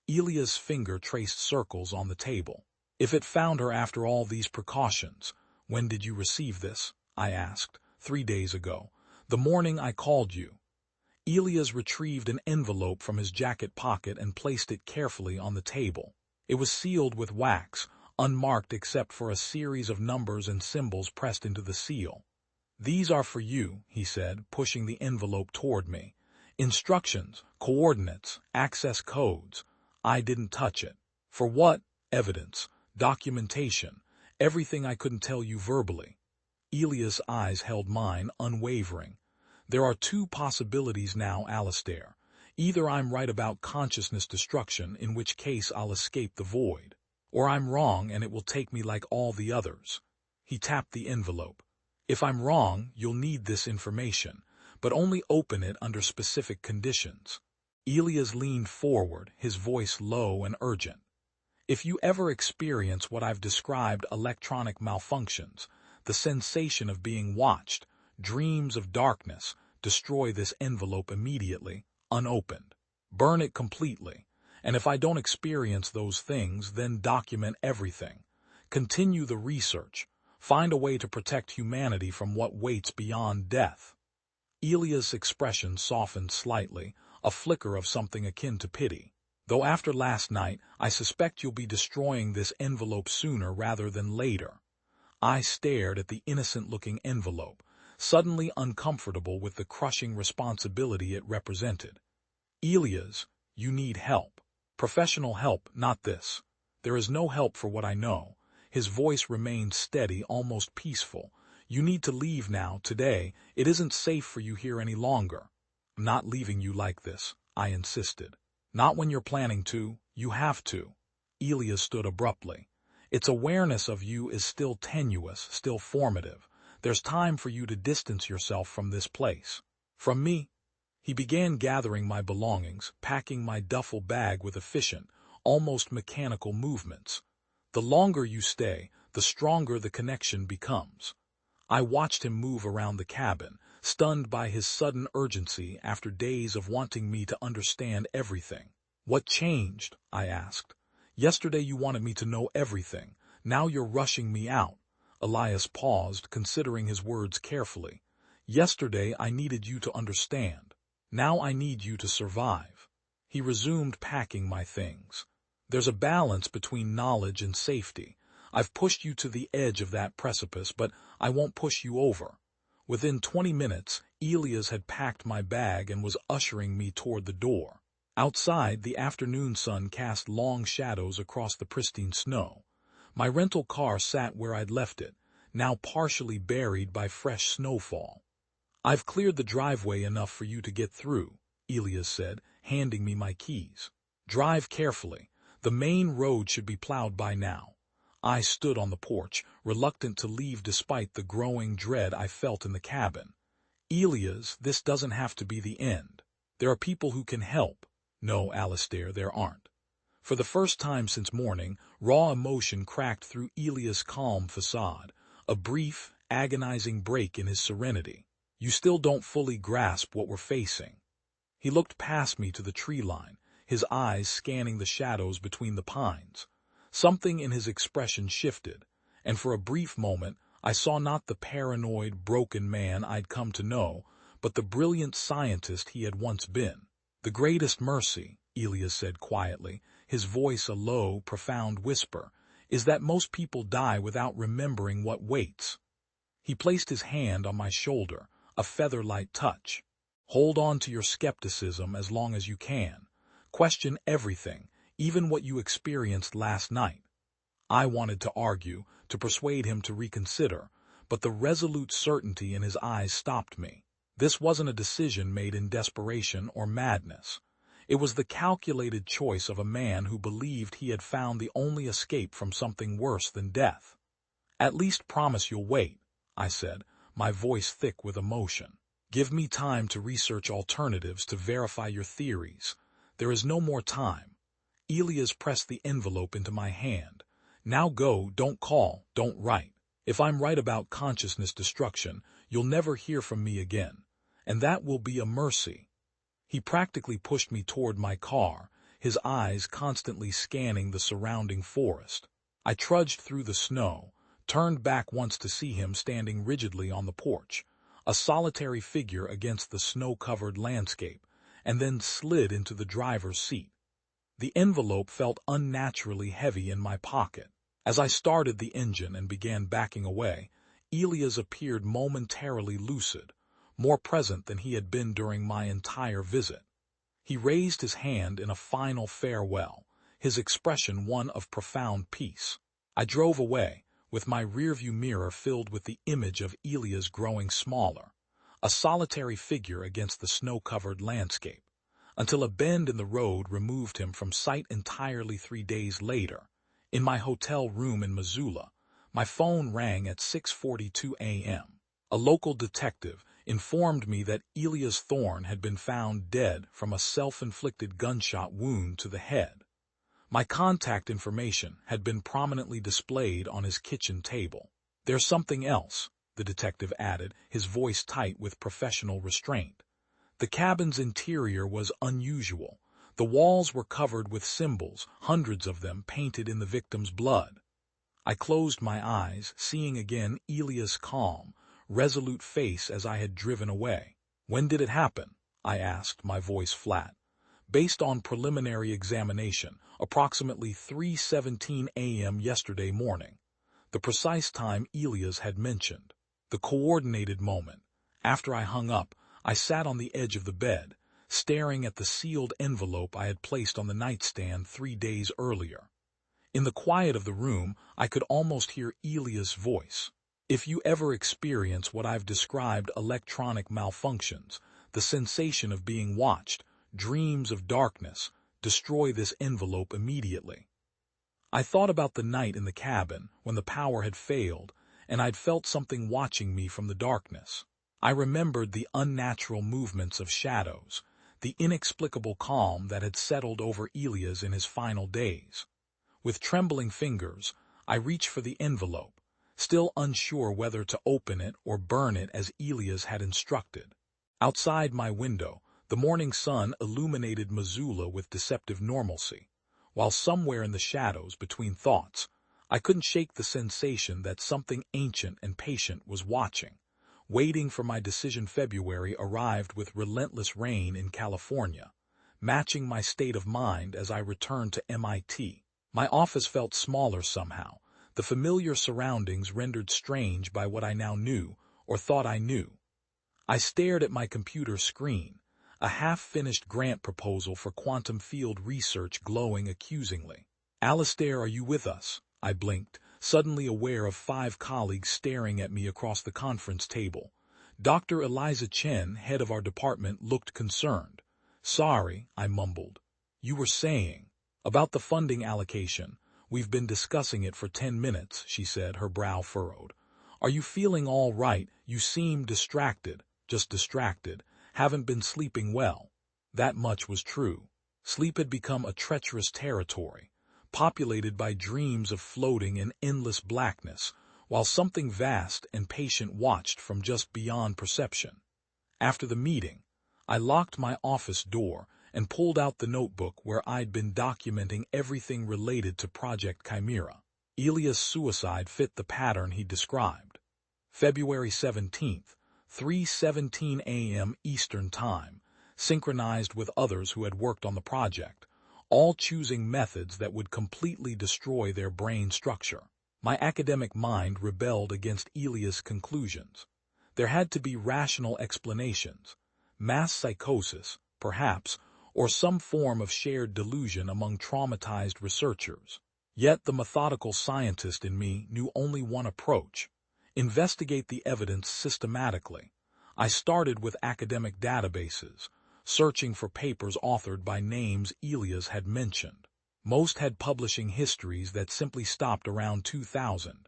Elia's finger traced circles on the table. If it found her after all these precautions, when did you receive this? I asked. 3 days ago. The morning I called you. Elias retrieved an envelope from his jacket pocket and placed it carefully on the table. It was sealed with wax, unmarked except for a series of numbers and symbols pressed into the seal. These are for you, he said, pushing the envelope toward me. Instructions, coordinates, access codes. I didn't touch it. For what? Evidence, documentation, everything I couldn't tell you verbally. Elias' eyes held mine, unwavering. There are 2 possibilities now, Alistair. Either I'm right about consciousness destruction, in which case I'll escape the void, or I'm wrong and it will take me like all the others. He tapped the envelope. If I'm wrong, you'll need this information, but only open it under specific conditions. Elias leaned forward, his voice low and urgent. If you ever experience what I've described, electronic malfunctions, the sensation of being watched, dreams of darkness. Destroy this envelope immediately, unopened. Burn it completely. And if I don't experience those things, then document everything. Continue the research. Find a way to protect humanity from what waits beyond death. Elia's expression softened slightly, a flicker of something akin to pity. Though after last night, I suspect you'll be destroying this envelope sooner rather than later. I stared at the innocent-looking envelope, suddenly uncomfortable with the crushing responsibility it represented. Elias, you need help. Professional help, not this. There is no help for what I know. His voice remained steady, almost peaceful. You need to leave now, today. It isn't safe for you here any longer. I'm not leaving you like this, I insisted. Not when you're planning to. You have to. Elias stood abruptly. Its awareness of you is still tenuous, still formative. There's time for you to distance yourself from this place. From me? He began gathering my belongings, packing my duffel bag with efficient, almost mechanical movements. The longer you stay, the stronger the connection becomes. I watched him move around the cabin, stunned by his sudden urgency after days of wanting me to understand everything. What changed? I asked. Yesterday you wanted me to know everything. Now you're rushing me out. Elias paused, considering his words carefully. Yesterday I needed you to understand. Now I need you to survive. He resumed packing my things. There's a balance between knowledge and safety. I've pushed you to the edge of that precipice, but I won't push you over. Within 20 minutes, Elias had packed my bag and was ushering me toward the door. Outside, the afternoon sun cast long shadows across the pristine snow. My rental car sat where I'd left it, now partially buried by fresh snowfall. I've cleared the driveway enough for you to get through, Elias said, handing me my keys. Drive carefully. The main road should be plowed by now. I stood on the porch, reluctant to leave despite the growing dread I felt in the cabin. Elias, this doesn't have to be the end. There are people who can help. No, Alistair, there aren't. For the first time since morning, raw emotion cracked through Elias' calm facade, a brief, agonizing break in his serenity. You still don't fully grasp what we're facing. He looked past me to the tree line, his eyes scanning the shadows between the pines. Something in his expression shifted, and for a brief moment I saw not the paranoid, broken man I'd come to know, but the brilliant scientist he had once been. The greatest mercy, Elias said quietly, his voice a low, profound whisper, is that most people die without remembering what waits. He placed his hand on my shoulder, a feather-light touch. Hold on to your skepticism as long as you can. Question everything, even what you experienced last night. I wanted to argue, to persuade him to reconsider, but the resolute certainty in his eyes stopped me. This wasn't a decision made in desperation or madness. It was the calculated choice of a man who believed he had found the only escape from something worse than death. At least promise you'll wait, I said, my voice thick with emotion. Give me time to research alternatives to verify your theories. There is no more time. Elias pressed the envelope into my hand. Now go, don't call, don't write. If I'm right about consciousness destruction, you'll never hear from me again. And that will be a mercy. He practically pushed me toward my car, his eyes constantly scanning the surrounding forest. I trudged through the snow, turned back once to see him standing rigidly on the porch, a solitary figure against the snow-covered landscape, and then slid into the driver's seat. The envelope felt unnaturally heavy in my pocket. As I started the engine and began backing away, Elias appeared momentarily lucid, more present than he had been during my entire visit. He raised his hand in a final farewell, his expression one of profound peace. I drove away, with my rearview mirror filled with the image of Elias growing smaller, a solitary figure against the snow-covered landscape, until a bend in the road removed him from sight entirely 3 days later. In my hotel room in Missoula, my phone rang at 6:42 a.m. A local detective informed me that Elias Thorne had been found dead from a self-inflicted gunshot wound to the head. My contact information had been prominently displayed on his kitchen table. There's something else, the detective added, his voice tight with professional restraint. The cabin's interior was unusual. The walls were covered with symbols, hundreds of them painted in the victim's blood. I closed my eyes, seeing again Elia's calm, resolute face as I had driven away. When did it happen? I asked, my voice flat. Based on preliminary examination, approximately 3:17 a.m. yesterday morning. The precise time Elias had mentioned. The coordinated moment. After I hung up, I sat on the edge of the bed, staring at the sealed envelope I had placed on the nightstand 3 days earlier. In the quiet of the room, I could almost hear Elia's voice. If you ever experience what I've described electronic malfunctions, the sensation of being watched, dreams of darkness, destroy this envelope immediately. I thought about the night in the cabin when the power had failed, and I'd felt something watching me from the darkness. I remembered the unnatural movements of shadows, the inexplicable calm that had settled over Elias in his final days. With trembling fingers, I reached for the envelope, still unsure whether to open it or burn it as Elias had instructed. Outside my window, the morning sun illuminated Missoula with deceptive normalcy, while somewhere in the shadows between thoughts, I couldn't shake the sensation that something ancient and patient was watching, waiting for my decision. February arrived with relentless rain in California, matching my state of mind as I returned to MIT. My office felt smaller somehow, the familiar surroundings rendered strange by what I now knew, or thought I knew. I stared at my computer screen, a half-finished grant proposal for quantum field research glowing accusingly. "Alistair, are you with us?" I blinked, suddenly aware of 5 colleagues staring at me across the conference table. Dr. Eliza Chen, head of our department, looked concerned. "Sorry," I mumbled. "You were saying." "About the funding allocation. We've been discussing it for 10 minutes, she said, her brow furrowed. "Are you feeling all right? You seem distracted." "Just distracted. Haven't been sleeping well." That much was true. Sleep had become a treacherous territory, populated by dreams of floating in endless blackness, while something vast and patient watched from just beyond perception. After the meeting, I locked my office door and pulled out the notebook where I'd been documenting everything related to Project Chimera. Elia's suicide fit the pattern he described. February 17th, 3:17 a.m. Eastern Time, synchronized with others who had worked on the project, all choosing methods that would completely destroy their brain structure. My academic mind rebelled against Elia's conclusions. There had to be rational explanations. Mass psychosis, perhaps, or some form of shared delusion among traumatized researchers. Yet the methodical scientist in me knew only one approach: investigate the evidence systematically. I started with academic databases, searching for papers authored by names Elias had mentioned. Most had publishing histories that simply stopped around 2000.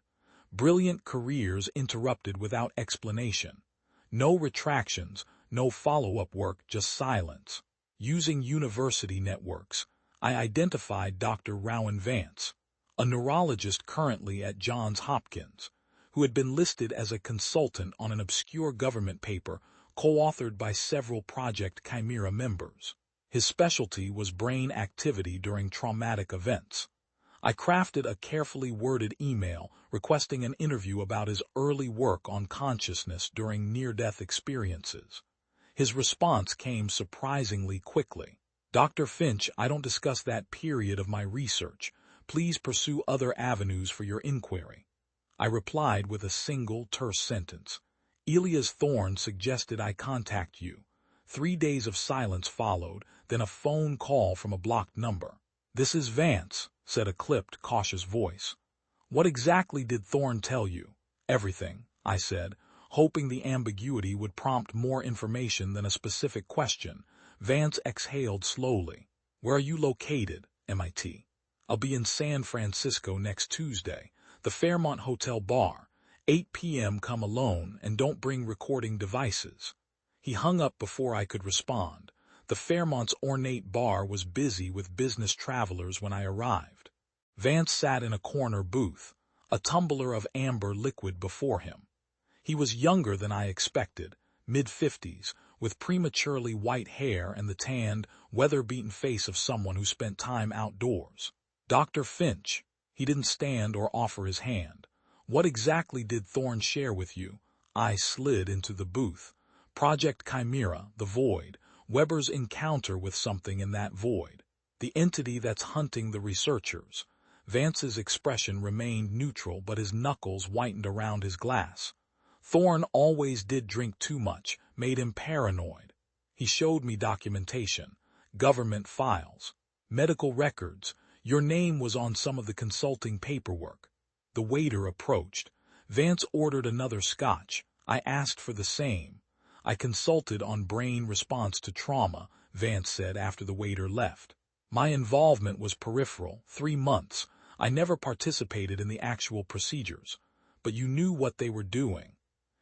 Brilliant careers interrupted without explanation. No retractions, no follow-up work, just silence. Using university networks, I identified Dr. Rowan Vance, a neurologist currently at Johns Hopkins, who had been listed as a consultant on an obscure government paper co-authored by several Project Chimera members. His specialty was brain activity during traumatic events. I crafted a carefully worded email requesting an interview about his early work on consciousness during near-death experiences. His response came surprisingly quickly. "Dr. Finch, I don't discuss that period of my research. Please pursue other avenues for your inquiry." I replied with a single terse sentence. "Elias Thorne suggested I contact you." 3 days of silence followed, then a phone call from a blocked number. "This is Vance," said a clipped, cautious voice. "What exactly did Thorne tell you?" "Everything," I said, hoping the ambiguity would prompt more information than a specific question. Vance exhaled slowly. "Where are you located?" "MIT. I'll be in San Francisco next Tuesday. The Fairmont Hotel bar. 8 p.m. Come alone and don't bring recording devices." He hung up before I could respond. The Fairmont's ornate bar was busy with business travelers when I arrived. Vance sat in a corner booth, a tumbler of amber liquid before him. He was younger than I expected, mid-50s, with prematurely white hair and the tanned, weather-beaten face of someone who spent time outdoors. Dr. Finch. He didn't stand or offer his hand. What exactly did Thorne share with you? I slid into the booth. Project Chimera, the void, Weber's encounter with something in that void. The entity that's hunting the researchers. Vance's expression remained neutral, but his knuckles whitened around his glass. Thorne always did drink too much, made him paranoid. He showed me documentation, government files, medical records. Your name was on some of the consulting paperwork. The waiter approached. Vance ordered another scotch. I asked for the same. I consulted on brain response to trauma, Vance said after the waiter left. My involvement was peripheral, 3 months. I never participated in the actual procedures. But you knew what they were doing.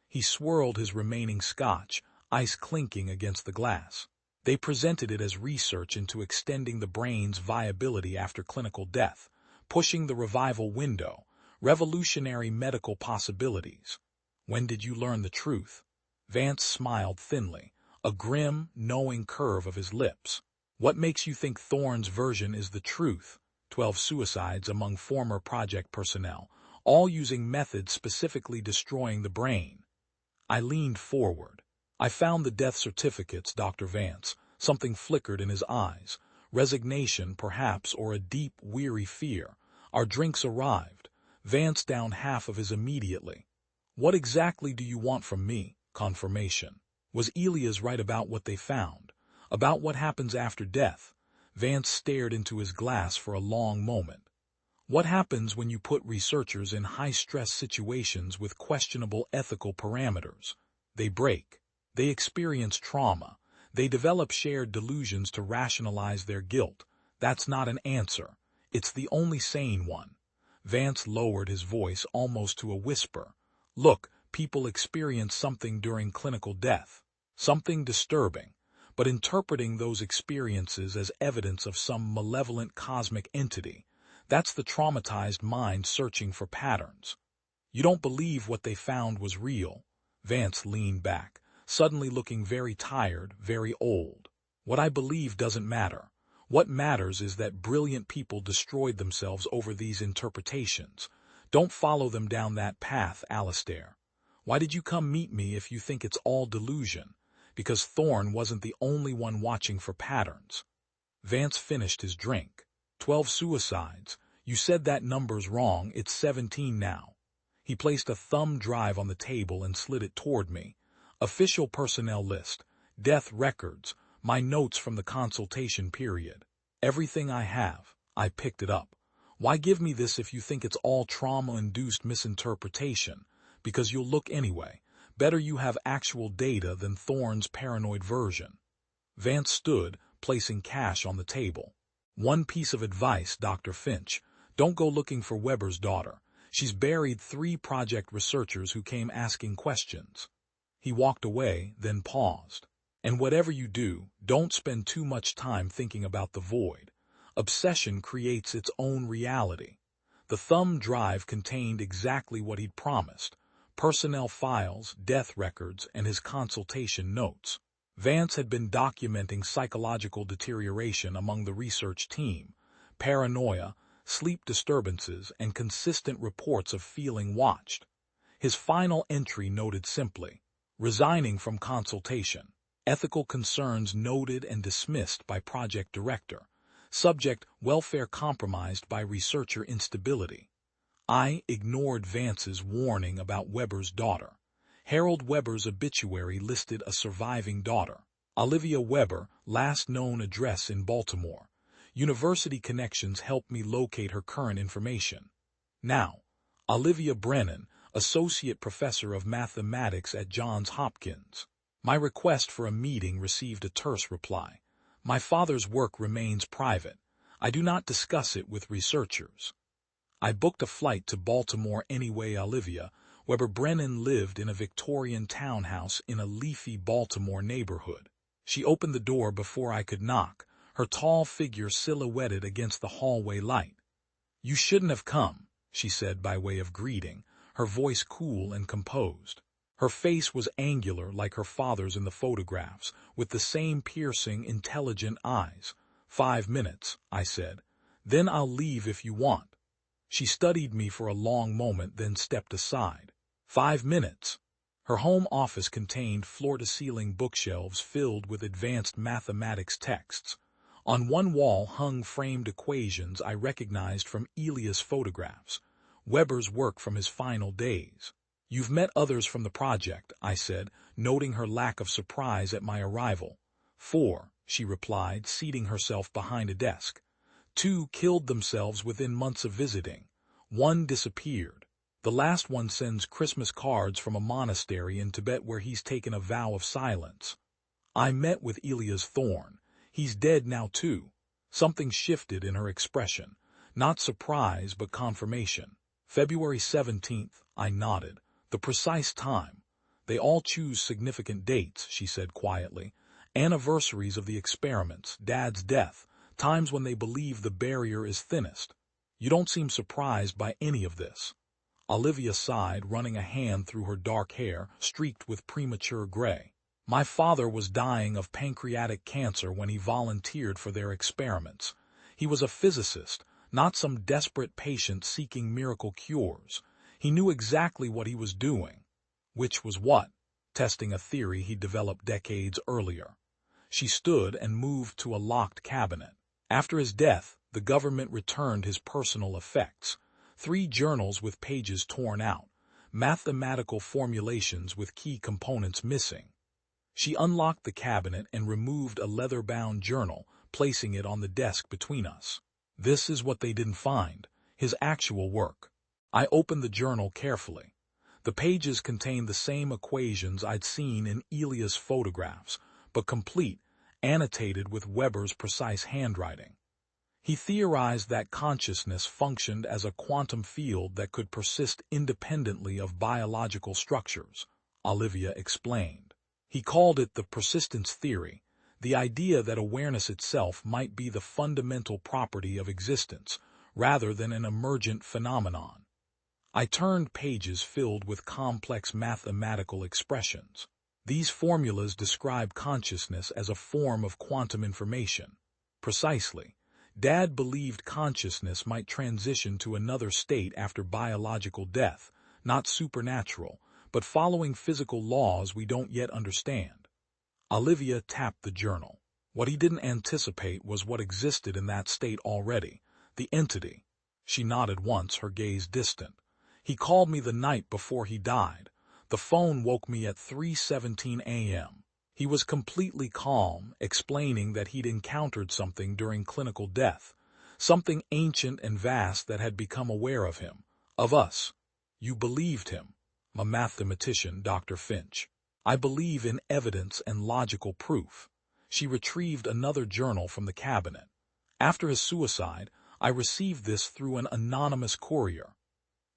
He swirled his remaining scotch, ice clinking against the glass. They presented it as research into extending the brain's viability after clinical death, pushing the revival window, revolutionary medical possibilities. When did you learn the truth? Vance smiled thinly, a grim, knowing curve of his lips. What makes you think Thorne's version is the truth? 12 suicides among former project personnel, all using methods specifically destroying the brain. I leaned forward. I found the death certificates, Dr. Vance. Something flickered in his eyes. Resignation, perhaps, or a deep, weary fear. Our drinks arrived. Vance downed half of his immediately. What exactly do you want from me? Confirmation. Was Elias right about what they found? About what happens after death? Vance stared into his glass for a long moment. What happens when you put researchers in high-stress situations with questionable ethical parameters? They break. They experience trauma. They develop shared delusions to rationalize their guilt. That's not an answer. It's the only sane one. Vance lowered his voice almost to a whisper. Look, people experience something during clinical death. Something disturbing. But interpreting those experiences as evidence of some malevolent cosmic entity, that's the traumatized mind searching for patterns. You don't believe what they found was real. Vance leaned back, suddenly looking very tired, very old. What I believe doesn't matter. What matters is that brilliant people destroyed themselves over these interpretations. Don't follow them down that path, Alistair. Why did you come meet me if you think it's all delusion? Because Thorne wasn't the only one watching for patterns. Vance finished his drink. 12 suicides. You said that number's wrong. It's 17 now. He placed a thumb drive on the table and slid it toward me. Official personnel list. Death records. My notes from the consultation period. Everything I have. I picked it up. Why give me this if you think it's all trauma-induced misinterpretation? Because you'll look anyway. Better you have actual data than Thorne's paranoid version. Vance stood, placing cash on the table. One piece of advice, Dr. Finch. Don't go looking for Weber's daughter. She's buried 3 project researchers who came asking questions. He walked away, then paused. And whatever you do, don't spend too much time thinking about the void. Obsession creates its own reality. The thumb drive contained exactly what he'd promised. Personnel files, death records, and his consultation notes. Vance had been documenting psychological deterioration among the research team, paranoia, sleep disturbances, and consistent reports of feeling watched. His final entry noted simply, resigning from consultation. Ethical concerns noted and dismissed by project director. Subject, welfare compromised by researcher instability. I ignored Vance's warning about Weber's daughter. Harold Weber's obituary listed a surviving daughter. Olivia Weber, last known address in Baltimore. University connections helped me locate her current information. Now, Olivia Brennan, associate professor of mathematics at Johns Hopkins. My request for a meeting received a terse reply. My father's work remains private. I do not discuss it with researchers. I booked a flight to Baltimore anyway. Olivia Weber Brennan lived in a Victorian townhouse in a leafy Baltimore neighborhood. She opened the door before I could knock, her tall figure silhouetted against the hallway light. You shouldn't have come, she said by way of greeting, her voice cool and composed. Her face was angular like her father's in the photographs, with the same piercing, intelligent eyes. 5 minutes, I said. Then I'll leave if you want. She studied me for a long moment, then stepped aside. 5 minutes. Her home office contained floor-to-ceiling bookshelves filled with advanced mathematics texts. On one wall hung framed equations I recognized from Elia's photographs, Weber's work from his final days. You've met others from the project, I said, noting her lack of surprise at my arrival. 4, she replied, seating herself behind a desk. 2 killed themselves within months of visiting. 1 disappeared. The last one sends Christmas cards from a monastery in Tibet where he's taken a vow of silence. I met with Elias Thorne. He's dead now too. Something shifted in her expression. Not surprise, but confirmation. February 17th, I nodded. The precise time. They all choose significant dates, she said quietly. Anniversaries of the experiments, Dad's death, times when they believe the barrier is thinnest. You don't seem surprised by any of this. Olivia sighed, running a hand through her dark hair, streaked with premature gray. My father was dying of pancreatic cancer when he volunteered for their experiments. He was a physicist, not some desperate patient seeking miracle cures. He knew exactly what he was doing. Which was what? Testing a theory he developed decades earlier. She stood and moved to a locked cabinet. After his death, the government returned his personal effects. 3 journals with pages torn out, mathematical formulations with key components missing. She unlocked the cabinet and removed a leather-bound journal, placing it on the desk between us. This is what they didn't find, his actual work. I opened the journal carefully. The pages contained the same equations I'd seen in Elia's photographs, but complete, annotated with Weber's precise handwriting. He theorized that consciousness functioned as a quantum field that could persist independently of biological structures, Olivia explained. He called it the persistence theory, the idea that awareness itself might be the fundamental property of existence, rather than an emergent phenomenon. I turned pages filled with complex mathematical expressions. These formulas describe consciousness as a form of quantum information. Precisely. Dad believed consciousness might transition to another state after biological death, not supernatural, but following physical laws we don't yet understand. Olivia tapped the journal. What he didn't anticipate was what existed in that state already, the entity. She nodded once, her gaze distant. He called me the night before he died. The phone woke me at 3:17 a.m. He was completely calm, explaining that he'd encountered something during clinical death, something ancient and vast that had become aware of him, of us. You believed him. A mathematician, Dr. Finch. I believe in evidence and logical proof. She retrieved another journal from the cabinet. After his suicide, I received this through an anonymous courier.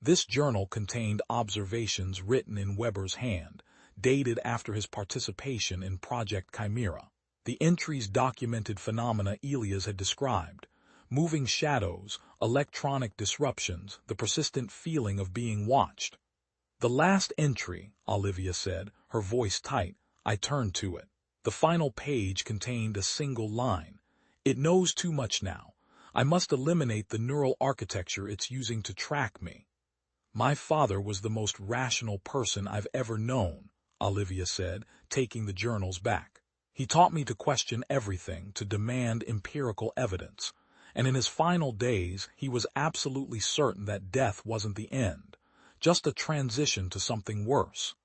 This journal contained observations written in Weber's hand, dated after his participation in Project Chimera. The entries documented phenomena Elias had described: moving shadows, electronic disruptions, the persistent feeling of being watched. The last entry, Olivia said, her voice tight. I turned to it. The final page contained a single line. It knows too much now. I must eliminate the neural architecture it's using to track me. My father was the most rational person I've ever known, Olivia said, taking the journals back. He taught me to question everything, to demand empirical evidence. And in his final days, he was absolutely certain that death wasn't the end, just a transition to something worse.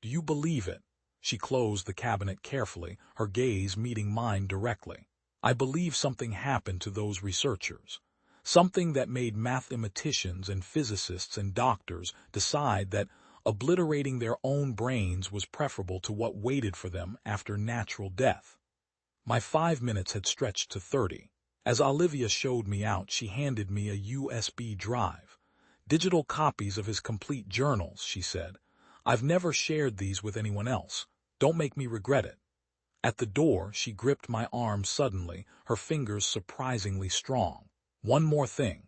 Do you believe it? She closed the cabinet carefully, her gaze meeting mine directly. I believe something happened to those researchers. Something that made mathematicians and physicists and doctors decide that obliterating their own brains was preferable to what waited for them after natural death. My 5 minutes had stretched to 30. As Olivia showed me out, she handed me a USB drive. Digital copies of his complete journals, she said. I've never shared these with anyone else. Don't make me regret it. At the door, she gripped my arm suddenly, her fingers surprisingly strong. One more thing.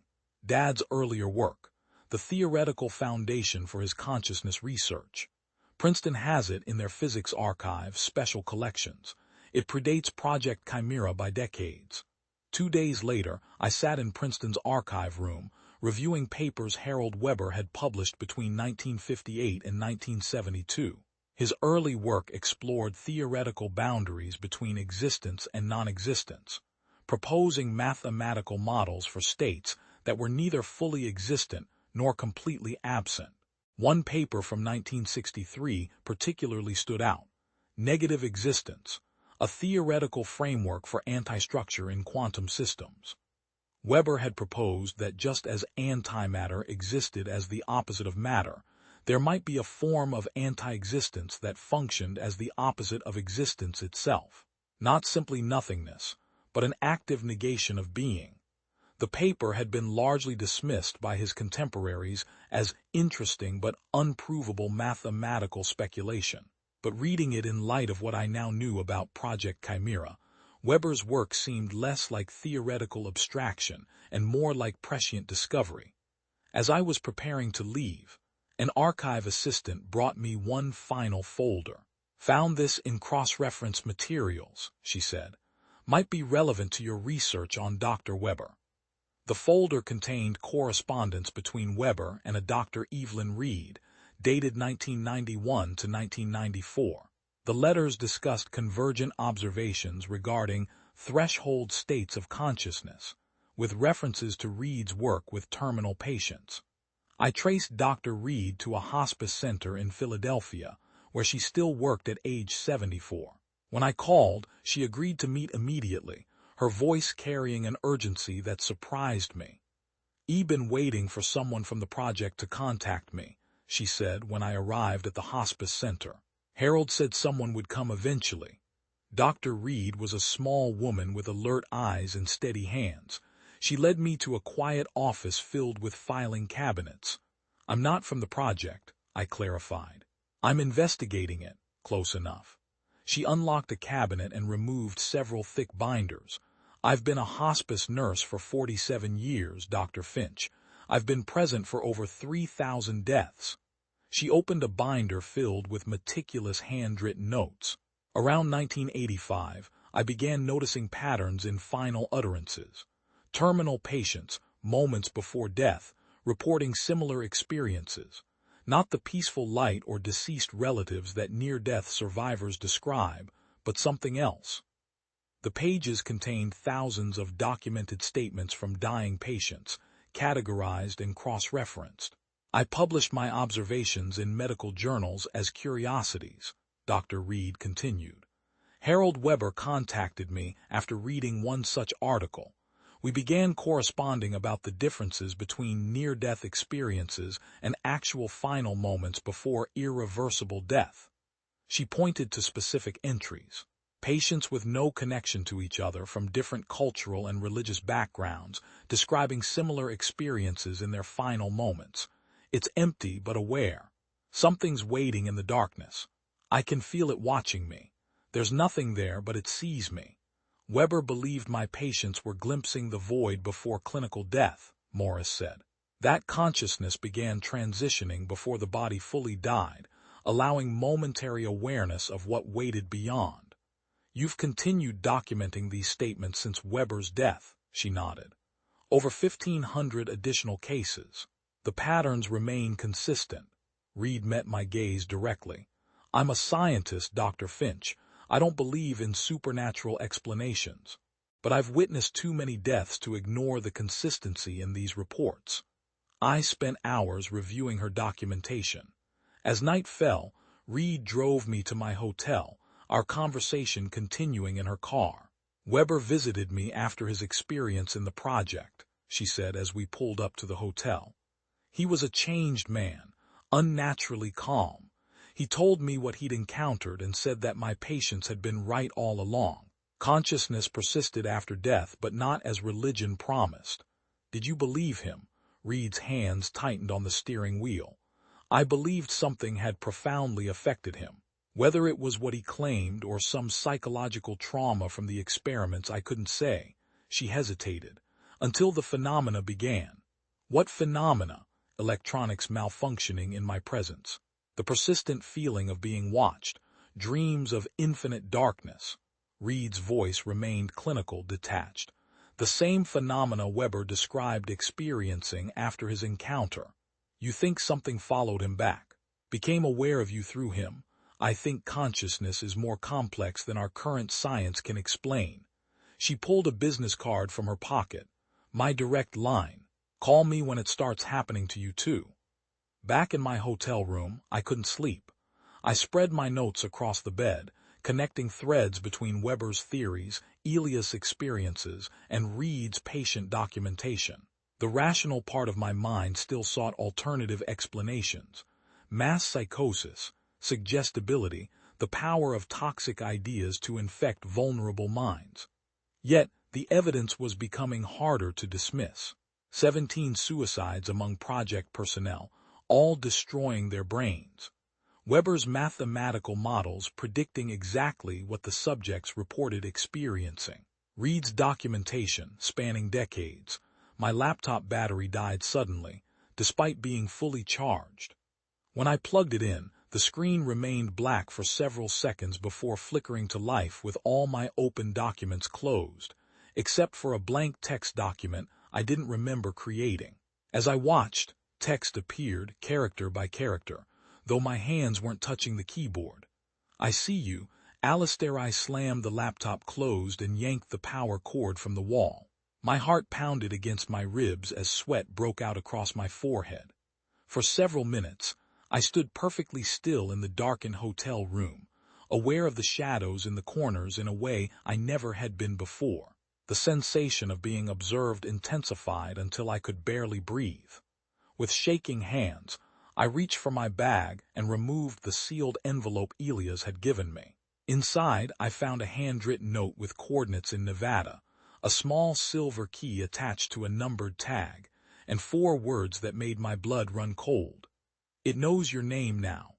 Dad's earlier work. the theoretical foundation for his consciousness research. Princeton has it in their physics archive special collections. It predates Project Chimera by decades. 2 days later, I sat in Princeton's archive room, reviewing papers Harold Weber had published between 1958 and 1972. His early work explored theoretical boundaries between existence and non-existence, proposing mathematical models for states that were neither fully existent nor completely absent. One paper from 1963 particularly stood out: Negative Existence, a theoretical framework for antistructure in quantum systems. Weber had proposed that just as antimatter existed as the opposite of matter, there might be a form of anti-existence that functioned as the opposite of existence itself, not simply nothingness, but an active negation of being. The paper had been largely dismissed by his contemporaries as interesting but unprovable mathematical speculation. But reading it in light of what I now knew about Project Chimera, Weber's work seemed less like theoretical abstraction and more like prescient discovery. As I was preparing to leave, an archive assistant brought me one final folder. "Found this in cross-reference materials," she said. "Might be relevant to your research on Dr. Weber." The folder contained correspondence between Weber and a Dr. Evelyn Reed, dated 1991 to 1994. The letters discussed convergent observations regarding threshold states of consciousness, with references to Reed's work with terminal patients. I traced Dr. Reed to a hospice center in Philadelphia, where she still worked at age 74. When I called, she agreed to meet immediately, her voice carrying an urgency that surprised me. "Been waiting for someone from the project to contact me," she said when I arrived at the hospice center. "Harold said someone would come eventually." Dr. Reed was a small woman with alert eyes and steady hands. She led me to a quiet office filled with filing cabinets. "I'm not from the project," I clarified. "I'm investigating it." "Close enough." She unlocked a cabinet and removed several thick binders. "I've been a hospice nurse for 47 years, Dr. Finch. I've been present for over 3,000 deaths." She opened a binder filled with meticulous handwritten notes. Around 1985, I began noticing patterns in final utterances. Terminal patients, moments before death, reporting similar experiences. Not the peaceful light or deceased relatives that near-death survivors describe, but something else. The pages contained thousands of documented statements from dying patients, categorized and cross-referenced. I published my observations in medical journals as curiosities, Dr. Reed continued. Harold Weber contacted me after reading one such article. We began corresponding about the differences between near-death experiences and actual final moments before irreversible death. She pointed to specific entries. Patients with no connection to each other from different cultural and religious backgrounds, describing similar experiences in their final moments. "It's empty but aware. Something's waiting in the darkness. I can feel it watching me. There's nothing there, but it sees me." Weber believed my patients were glimpsing the void before clinical death, Morris said. That consciousness began transitioning before the body fully died, allowing momentary awareness of what waited beyond. "You've continued documenting these statements since Weber's death," she nodded. "Over 1,500 additional cases. The patterns remain consistent." Reed met my gaze directly. "I'm a scientist, Dr. Finch. I don't believe in supernatural explanations. But I've witnessed too many deaths to ignore the consistency in these reports." I spent hours reviewing her documentation. As night fell, Reed drove me to my hotel, our conversation continuing in her car. "Weber visited me after his experience in the project," she said as we pulled up to the hotel. "He was a changed man, unnaturally calm. He told me what he'd encountered and said that my patients had been right all along. Consciousness persisted after death, but not as religion promised." "Did you believe him?" Reed's hands tightened on the steering wheel. "I believed something had profoundly affected him. Whether it was what he claimed or some psychological trauma from the experiments, I couldn't say." She hesitated. "Until the phenomena began." "What phenomena?" electronics malfunctioning in my presence. The persistent feeling of being watched, dreams of infinite darkness. Reed's voice remained clinical, detached. The same phenomena Weber described experiencing after his encounter. You think something followed him back, became aware of you through him. I think consciousness is more complex than our current science can explain. She pulled a business card from her pocket. My direct line. Call me when it starts happening to you too. Back in my hotel room, I couldn't sleep. I spread my notes across the bed, connecting threads between Weber's theories, Elias' experiences, and Reed's patient documentation. The rational part of my mind still sought alternative explanations. Mass psychosis, suggestibility, the power of toxic ideas to infect vulnerable minds. Yet, the evidence was becoming harder to dismiss. 17 suicides among project personnel, all destroying their brains. Weber's mathematical models predicting exactly what the subjects reported experiencing. Reed's documentation spanning decades. My laptop battery died suddenly, despite being fully charged. When I plugged it in, the screen remained black for several seconds before flickering to life with all my open documents closed, except for a blank text document I didn't remember creating. As I watched, text appeared, character by character, though my hands weren't touching the keyboard. I see you, Alistair. I slammed the laptop closed and yanked the power cord from the wall. My heart pounded against my ribs as sweat broke out across my forehead. For several minutes, I stood perfectly still in the darkened hotel room, aware of the shadows in the corners in a way I never had been before. The sensation of being observed intensified until I could barely breathe. With shaking hands, I reached for my bag and removed the sealed envelope Elias had given me. Inside, I found a handwritten note with coordinates in Nevada, a small silver key attached to a numbered tag, and 4 words that made my blood run cold. It knows your name now.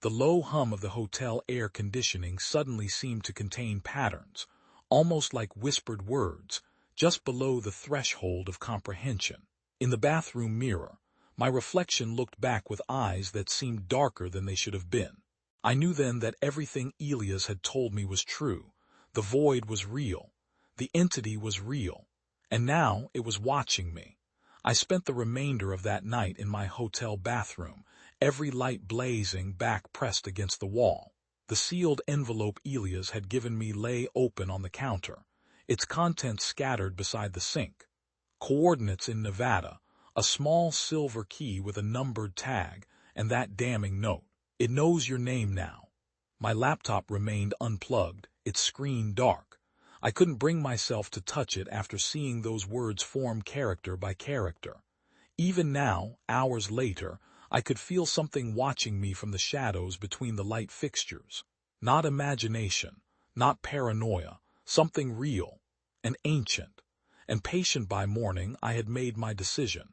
The low hum of the hotel air conditioning suddenly seemed to contain patterns, almost like whispered words, just below the threshold of comprehension. In the bathroom mirror, my reflection looked back with eyes that seemed darker than they should have been. I knew then that everything Elias had told me was true. The void was real. The entity was real. And now it was watching me. I spent the remainder of that night in my hotel bathroom, every light blazing, back pressed against the wall. The sealed envelope Elias had given me lay open on the counter, its contents scattered beside the sink. Coordinates in Nevada, a small silver key with a numbered tag, and that damning note. It knows your name now. My laptop remained unplugged, its screen dark. I couldn't bring myself to touch it after seeing those words form character by character. Even now, hours later, I could feel something watching me from the shadows between the light fixtures. Not imagination, not paranoia, something real, and ancient. And patient by morning, I had made my decision.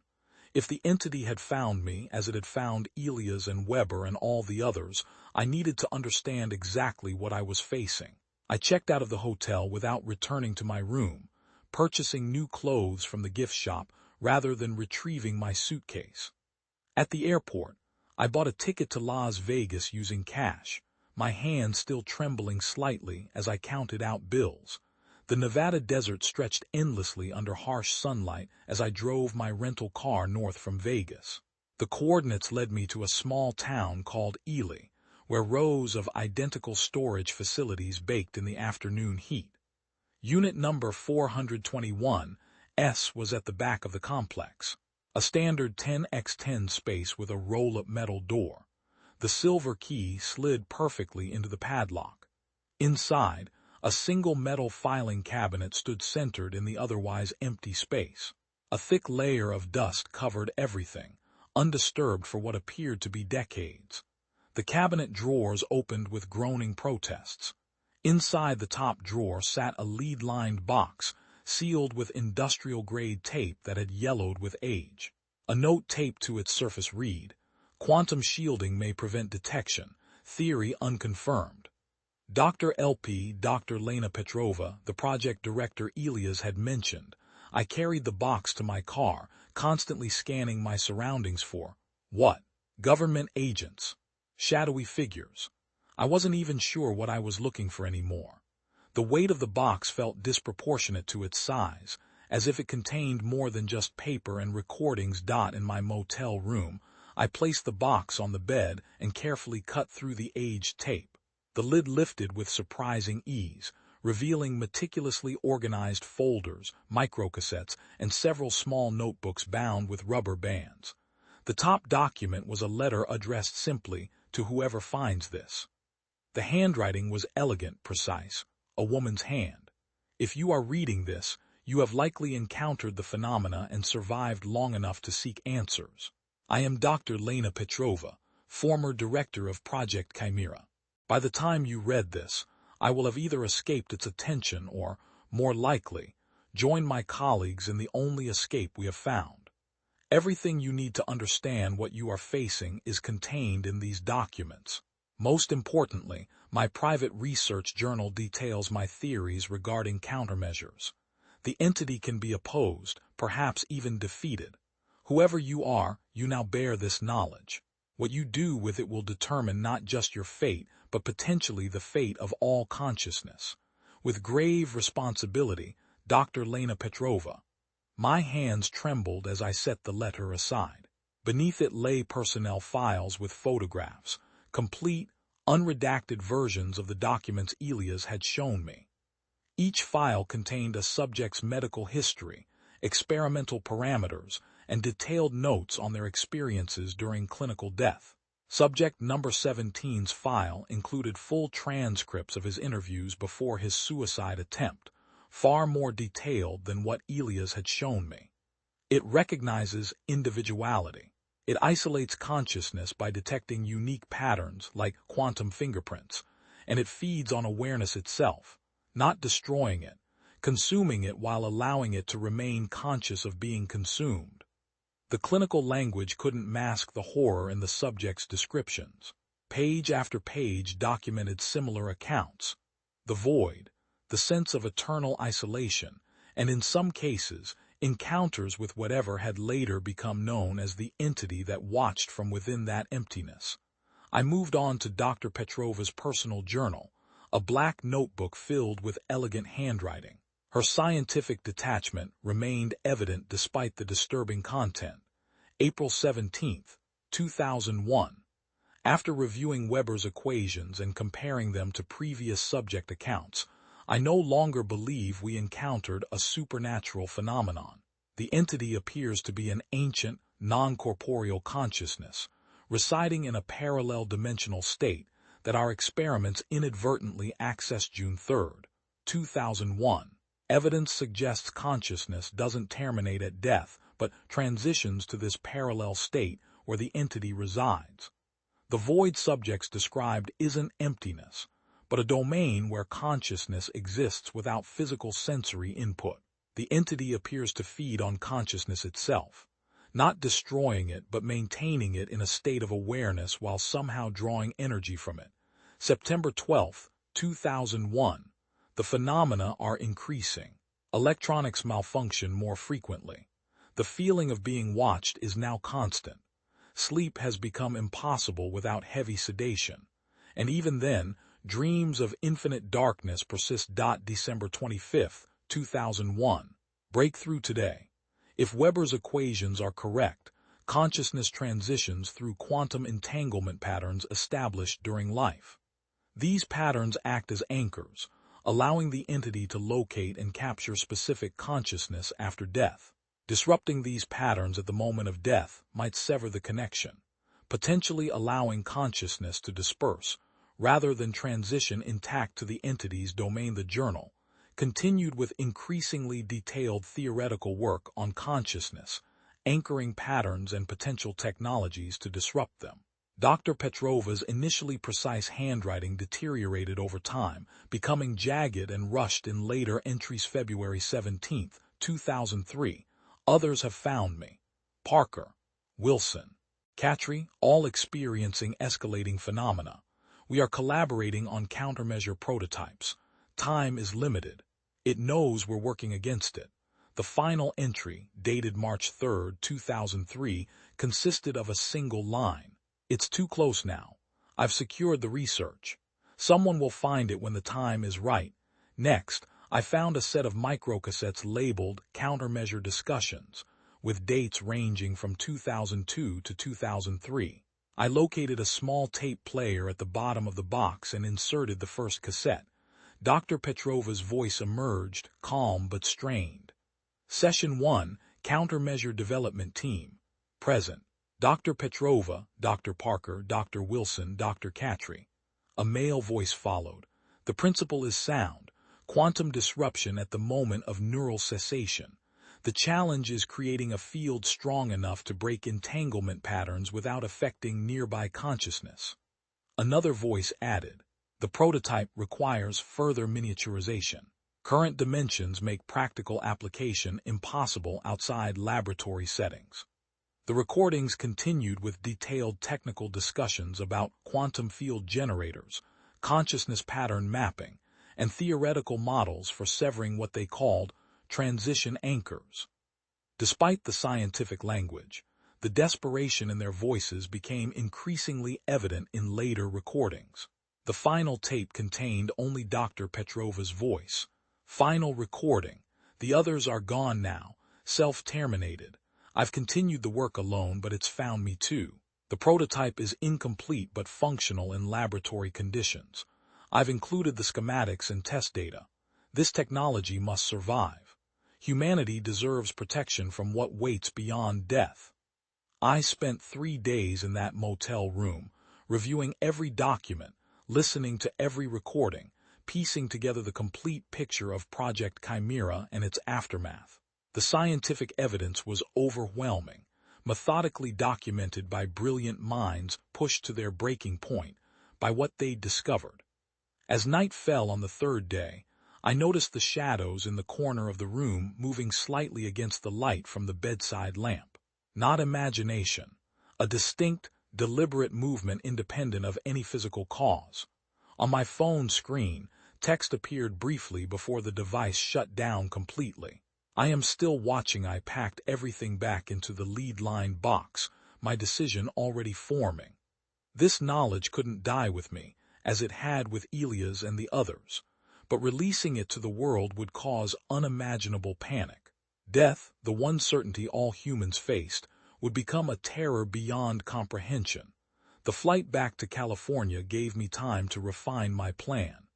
If the entity had found me, as it had found Elias and Weber and all the others, I needed to understand exactly what I was facing. I checked out of the hotel without returning to my room, purchasing new clothes from the gift shop rather than retrieving my suitcase. At the airport, I bought a ticket to Las Vegas using cash, my hands still trembling slightly as I counted out bills. The Nevada desert stretched endlessly under harsh sunlight as I drove my rental car north from Vegas. The coordinates led me to a small town called Ely, where rows of identical storage facilities baked in the afternoon heat. Unit number 421, S, was at the back of the complex. A standard 10x10 space with a roll-up metal door. The silver key slid perfectly into the padlock. Inside, a single metal filing cabinet stood centered in the otherwise empty space. A thick layer of dust covered everything, undisturbed for what appeared to be decades. The cabinet drawers opened with groaning protests. Inside the top drawer sat a lead-lined box, sealed with industrial-grade tape that had yellowed with age. A note taped to its surface read, "Quantum shielding may prevent detection. Theory unconfirmed." Dr. Lena Petrova, the project director Elias had mentioned. I carried the box to my car, constantly scanning my surroundings for what? Government agents. Shadowy figures. I wasn't even sure what I was looking for anymore. The weight of the box felt disproportionate to its size, as if it contained more than just paper and recordings. In my motel room, I placed the box on the bed and carefully cut through the aged tape. The lid lifted with surprising ease, revealing meticulously organized folders, microcassettes, and several small notebooks bound with rubber bands. The top document was a letter addressed simply to whoever finds this. The handwriting was elegant, precise, a woman's hand. If you are reading this, you have likely encountered the phenomena and survived long enough to seek answers. I am Dr. Lena Petrova, former director of Project Chimera. By the time you read this, I will have either escaped its attention or, more likely, joined my colleagues in the only escape we have found. Everything you need to understand what you are facing is contained in these documents. Most importantly, my private research journal details my theories regarding countermeasures. The entity can be opposed, perhaps even defeated. Whoever you are, you now bear this knowledge. What you do with it will determine not just your fate, but potentially the fate of all consciousness. With grave responsibility, Dr. Lena Petrova. My hands trembled as I set the letter aside. Beneath it lay personnel files with photographs, complete, unredacted versions of the documents Elias had shown me. Each file contained a subject's medical history, experimental parameters, and detailed notes on their experiences during clinical death. Subject number 17's file included full transcripts of his interviews before his suicide attempt, far more detailed than what Elias had shown me. It recognizes individuality. It isolates consciousness by detecting unique patterns like quantum fingerprints, and it feeds on awareness itself, not destroying it, consuming it while allowing it to remain conscious of being consumed. The clinical language couldn't mask the horror in the subject's descriptions. Page after page documented similar accounts. The void, the sense of eternal isolation, and in some cases, encounters with whatever had later become known as the entity that watched from within that emptiness. I moved on to Dr. Petrova's personal journal, a black notebook filled with elegant handwriting. Her scientific detachment remained evident despite the disturbing content. April 17, 2001. After reviewing Weber's equations and comparing them to previous subject accounts, I no longer believe we encountered a supernatural phenomenon. The entity appears to be an ancient, non-corporeal consciousness, residing in a parallel dimensional state that our experiments inadvertently accessed June 3, 2001. Evidence suggests consciousness doesn't terminate at death, but transitions to this parallel state where the entity resides. The void subjects described isn't emptiness, but a domain where consciousness exists without physical sensory input. The entity appears to feed on consciousness itself, not destroying it but maintaining it in a state of awareness while somehow drawing energy from it. September 12, 2001. The phenomena are increasing. Electronics malfunction more frequently. The feeling of being watched is now constant. Sleep has become impossible without heavy sedation, and even then, dreams of infinite darkness persist. December 25, 2001. Breakthrough today. If Weber's equations are correct, consciousness transitions through quantum entanglement patterns established during life. These patterns act as anchors, allowing the entity to locate and capture specific consciousness after death. Disrupting these patterns at the moment of death might sever the connection, potentially allowing consciousness to disperse, rather than transition intact to the entity's domain. The journal continued with increasingly detailed theoretical work on consciousness, anchoring patterns and potential technologies to disrupt them. Dr. Petrova's initially precise handwriting deteriorated over time, becoming jagged and rushed in later entries. February 17, 2003. Others have found me. Parker, Wilson, Catry, all experiencing escalating phenomena. We are collaborating on countermeasure prototypes. Time is limited. It knows we're working against it. The final entry, dated March 3, 2003, consisted of a single line. "It's too close now. I've secured the research. Someone will find it when the time is right." Next, I found a set of microcassettes labeled Countermeasure Discussions, with dates ranging from 2002 to 2003. I located a small tape player at the bottom of the box and inserted the first cassette. Dr. Petrova's voice emerged, calm but strained. Session 1, Countermeasure Development Team. Present: Dr. Petrova, Dr. Parker, Dr. Wilson, Dr. Katri. A male voice followed. "The principle is sound. Quantum disruption at the moment of neural cessation. The challenge is creating a field strong enough to break entanglement patterns without affecting nearby consciousness." Another voice added, "The prototype requires further miniaturization. Current dimensions make practical application impossible outside laboratory settings." The recordings continued with detailed technical discussions about quantum field generators, consciousness pattern mapping, and theoretical models for severing what they called transition anchors. Despite the scientific language, the desperation in their voices became increasingly evident in later recordings. The final tape contained only Dr. Petrova's voice. "Final recording. The others are gone now, self-terminated. I've continued the work alone, but it's found me too. The prototype is incomplete but functional in laboratory conditions. I've included the schematics and test data. This technology must survive. Humanity deserves protection from what waits beyond death." I spent 3 days in that motel room, reviewing every document, listening to every recording, piecing together the complete picture of Project Chimera and its aftermath. The scientific evidence was overwhelming, methodically documented by brilliant minds pushed to their breaking point by what they'd discovered. As night fell on the third day, I noticed the shadows in the corner of the room moving slightly against the light from the bedside lamp. Not imagination, a distinct, deliberate movement independent of any physical cause. On my phone screen, text appeared briefly before the device shut down completely. "I am still watching." I packed everything back into the lead-lined box, my decision already forming. This knowledge couldn't die with me, as it had with Elias and the others, but releasing it to the world would cause unimaginable panic. Death, the one certainty all humans faced, would become a terror beyond comprehension. The flight back to California gave me time to refine my plan.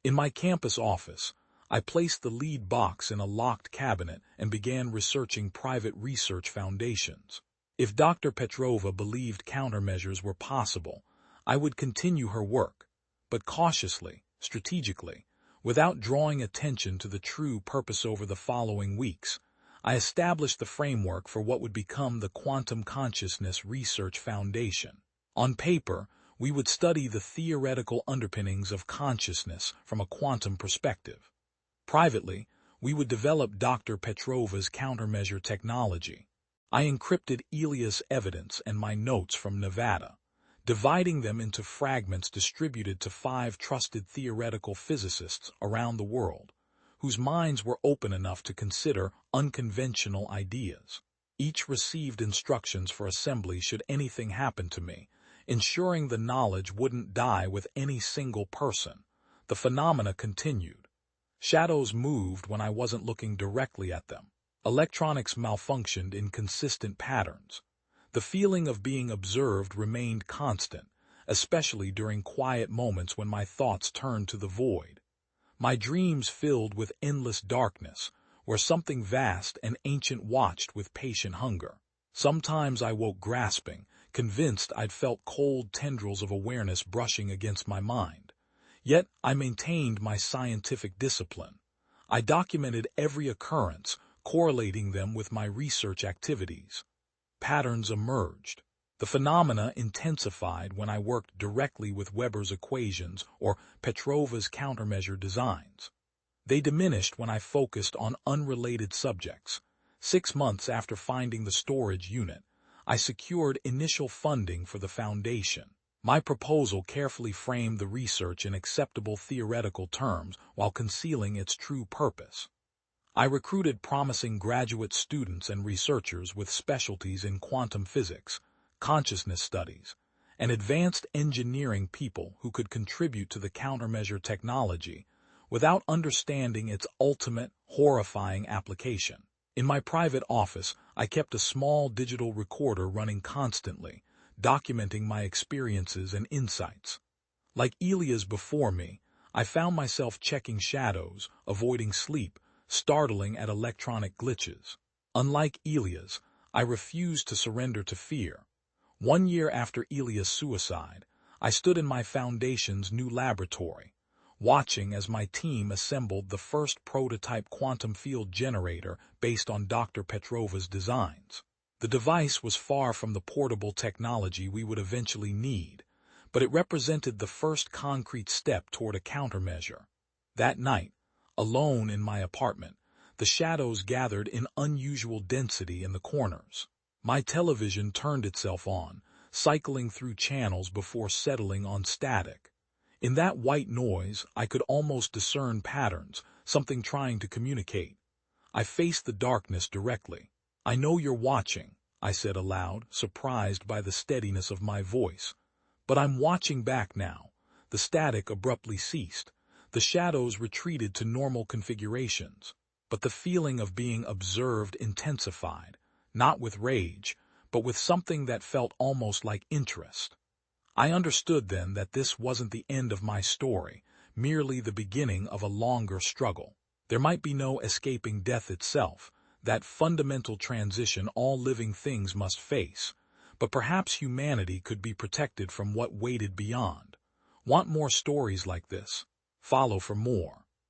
In my campus office, I placed the lead box in a locked cabinet and began researching private research foundations. If Dr. Petrova believed countermeasures were possible, I would continue her work, but cautiously, strategically, without drawing attention to the true purpose. Over the following weeks, I established the framework for what would become the Quantum Consciousness Research Foundation. On paper, we would study the theoretical underpinnings of consciousness from a quantum perspective. Privately, we would develop Dr. Petrova's countermeasure technology. I encrypted Elias' evidence and my notes from Nevada, dividing them into fragments distributed to 5 trusted theoretical physicists around the world, whose minds were open enough to consider unconventional ideas. Each received instructions for assembly should anything happen to me, ensuring the knowledge wouldn't die with any single person. The phenomena continued. Shadows moved when I wasn't looking directly at them. Electronics malfunctioned in consistent patterns. The feeling of being observed remained constant, especially during quiet moments when my thoughts turned to the void. My dreams filled with endless darkness, where something vast and ancient watched with patient hunger. Sometimes I woke grasping, convinced I'd felt cold tendrils of awareness brushing against my mind. Yet I maintained my scientific discipline. I documented every occurrence, correlating them with my research activities. Patterns emerged. The phenomena intensified when I worked directly with Weber's equations or Petrova's countermeasure designs. They diminished when I focused on unrelated subjects. 6 months after finding the storage unit, I secured initial funding for the foundation. My proposal carefully framed the research in acceptable theoretical terms while concealing its true purpose. I recruited promising graduate students and researchers with specialties in quantum physics, consciousness studies, and advanced engineering people who could contribute to the countermeasure technology without understanding its ultimate, horrifying application. In my private office, I kept a small digital recorder running constantly, documenting my experiences and insights. Like Elias before me, I found myself checking shadows, avoiding sleep, startling at electronic glitches. Unlike Elias, I refused to surrender to fear. 1 year after Elias' suicide, I stood in my foundation's new laboratory, watching as my team assembled the first prototype quantum field generator based on Dr. Petrova's designs. The device was far from the portable technology we would eventually need, but it represented the first concrete step toward a countermeasure. That night, alone in my apartment, the shadows gathered in unusual density in the corners. My television turned itself on, cycling through channels before settling on static. In that white noise, I could almost discern patterns, something trying to communicate. I faced the darkness directly. "I know you're watching," I said aloud, surprised by the steadiness of my voice. "But I'm watching back now." The static abruptly ceased. The shadows retreated to normal configurations. But the feeling of being observed intensified, not with rage, but with something that felt almost like interest. I understood then that this wasn't the end of my story, merely the beginning of a longer struggle. There might be no escaping death itself, that fundamental transition all living things must face, but perhaps humanity could be protected from what waited beyond. Want more stories like this? Follow for more.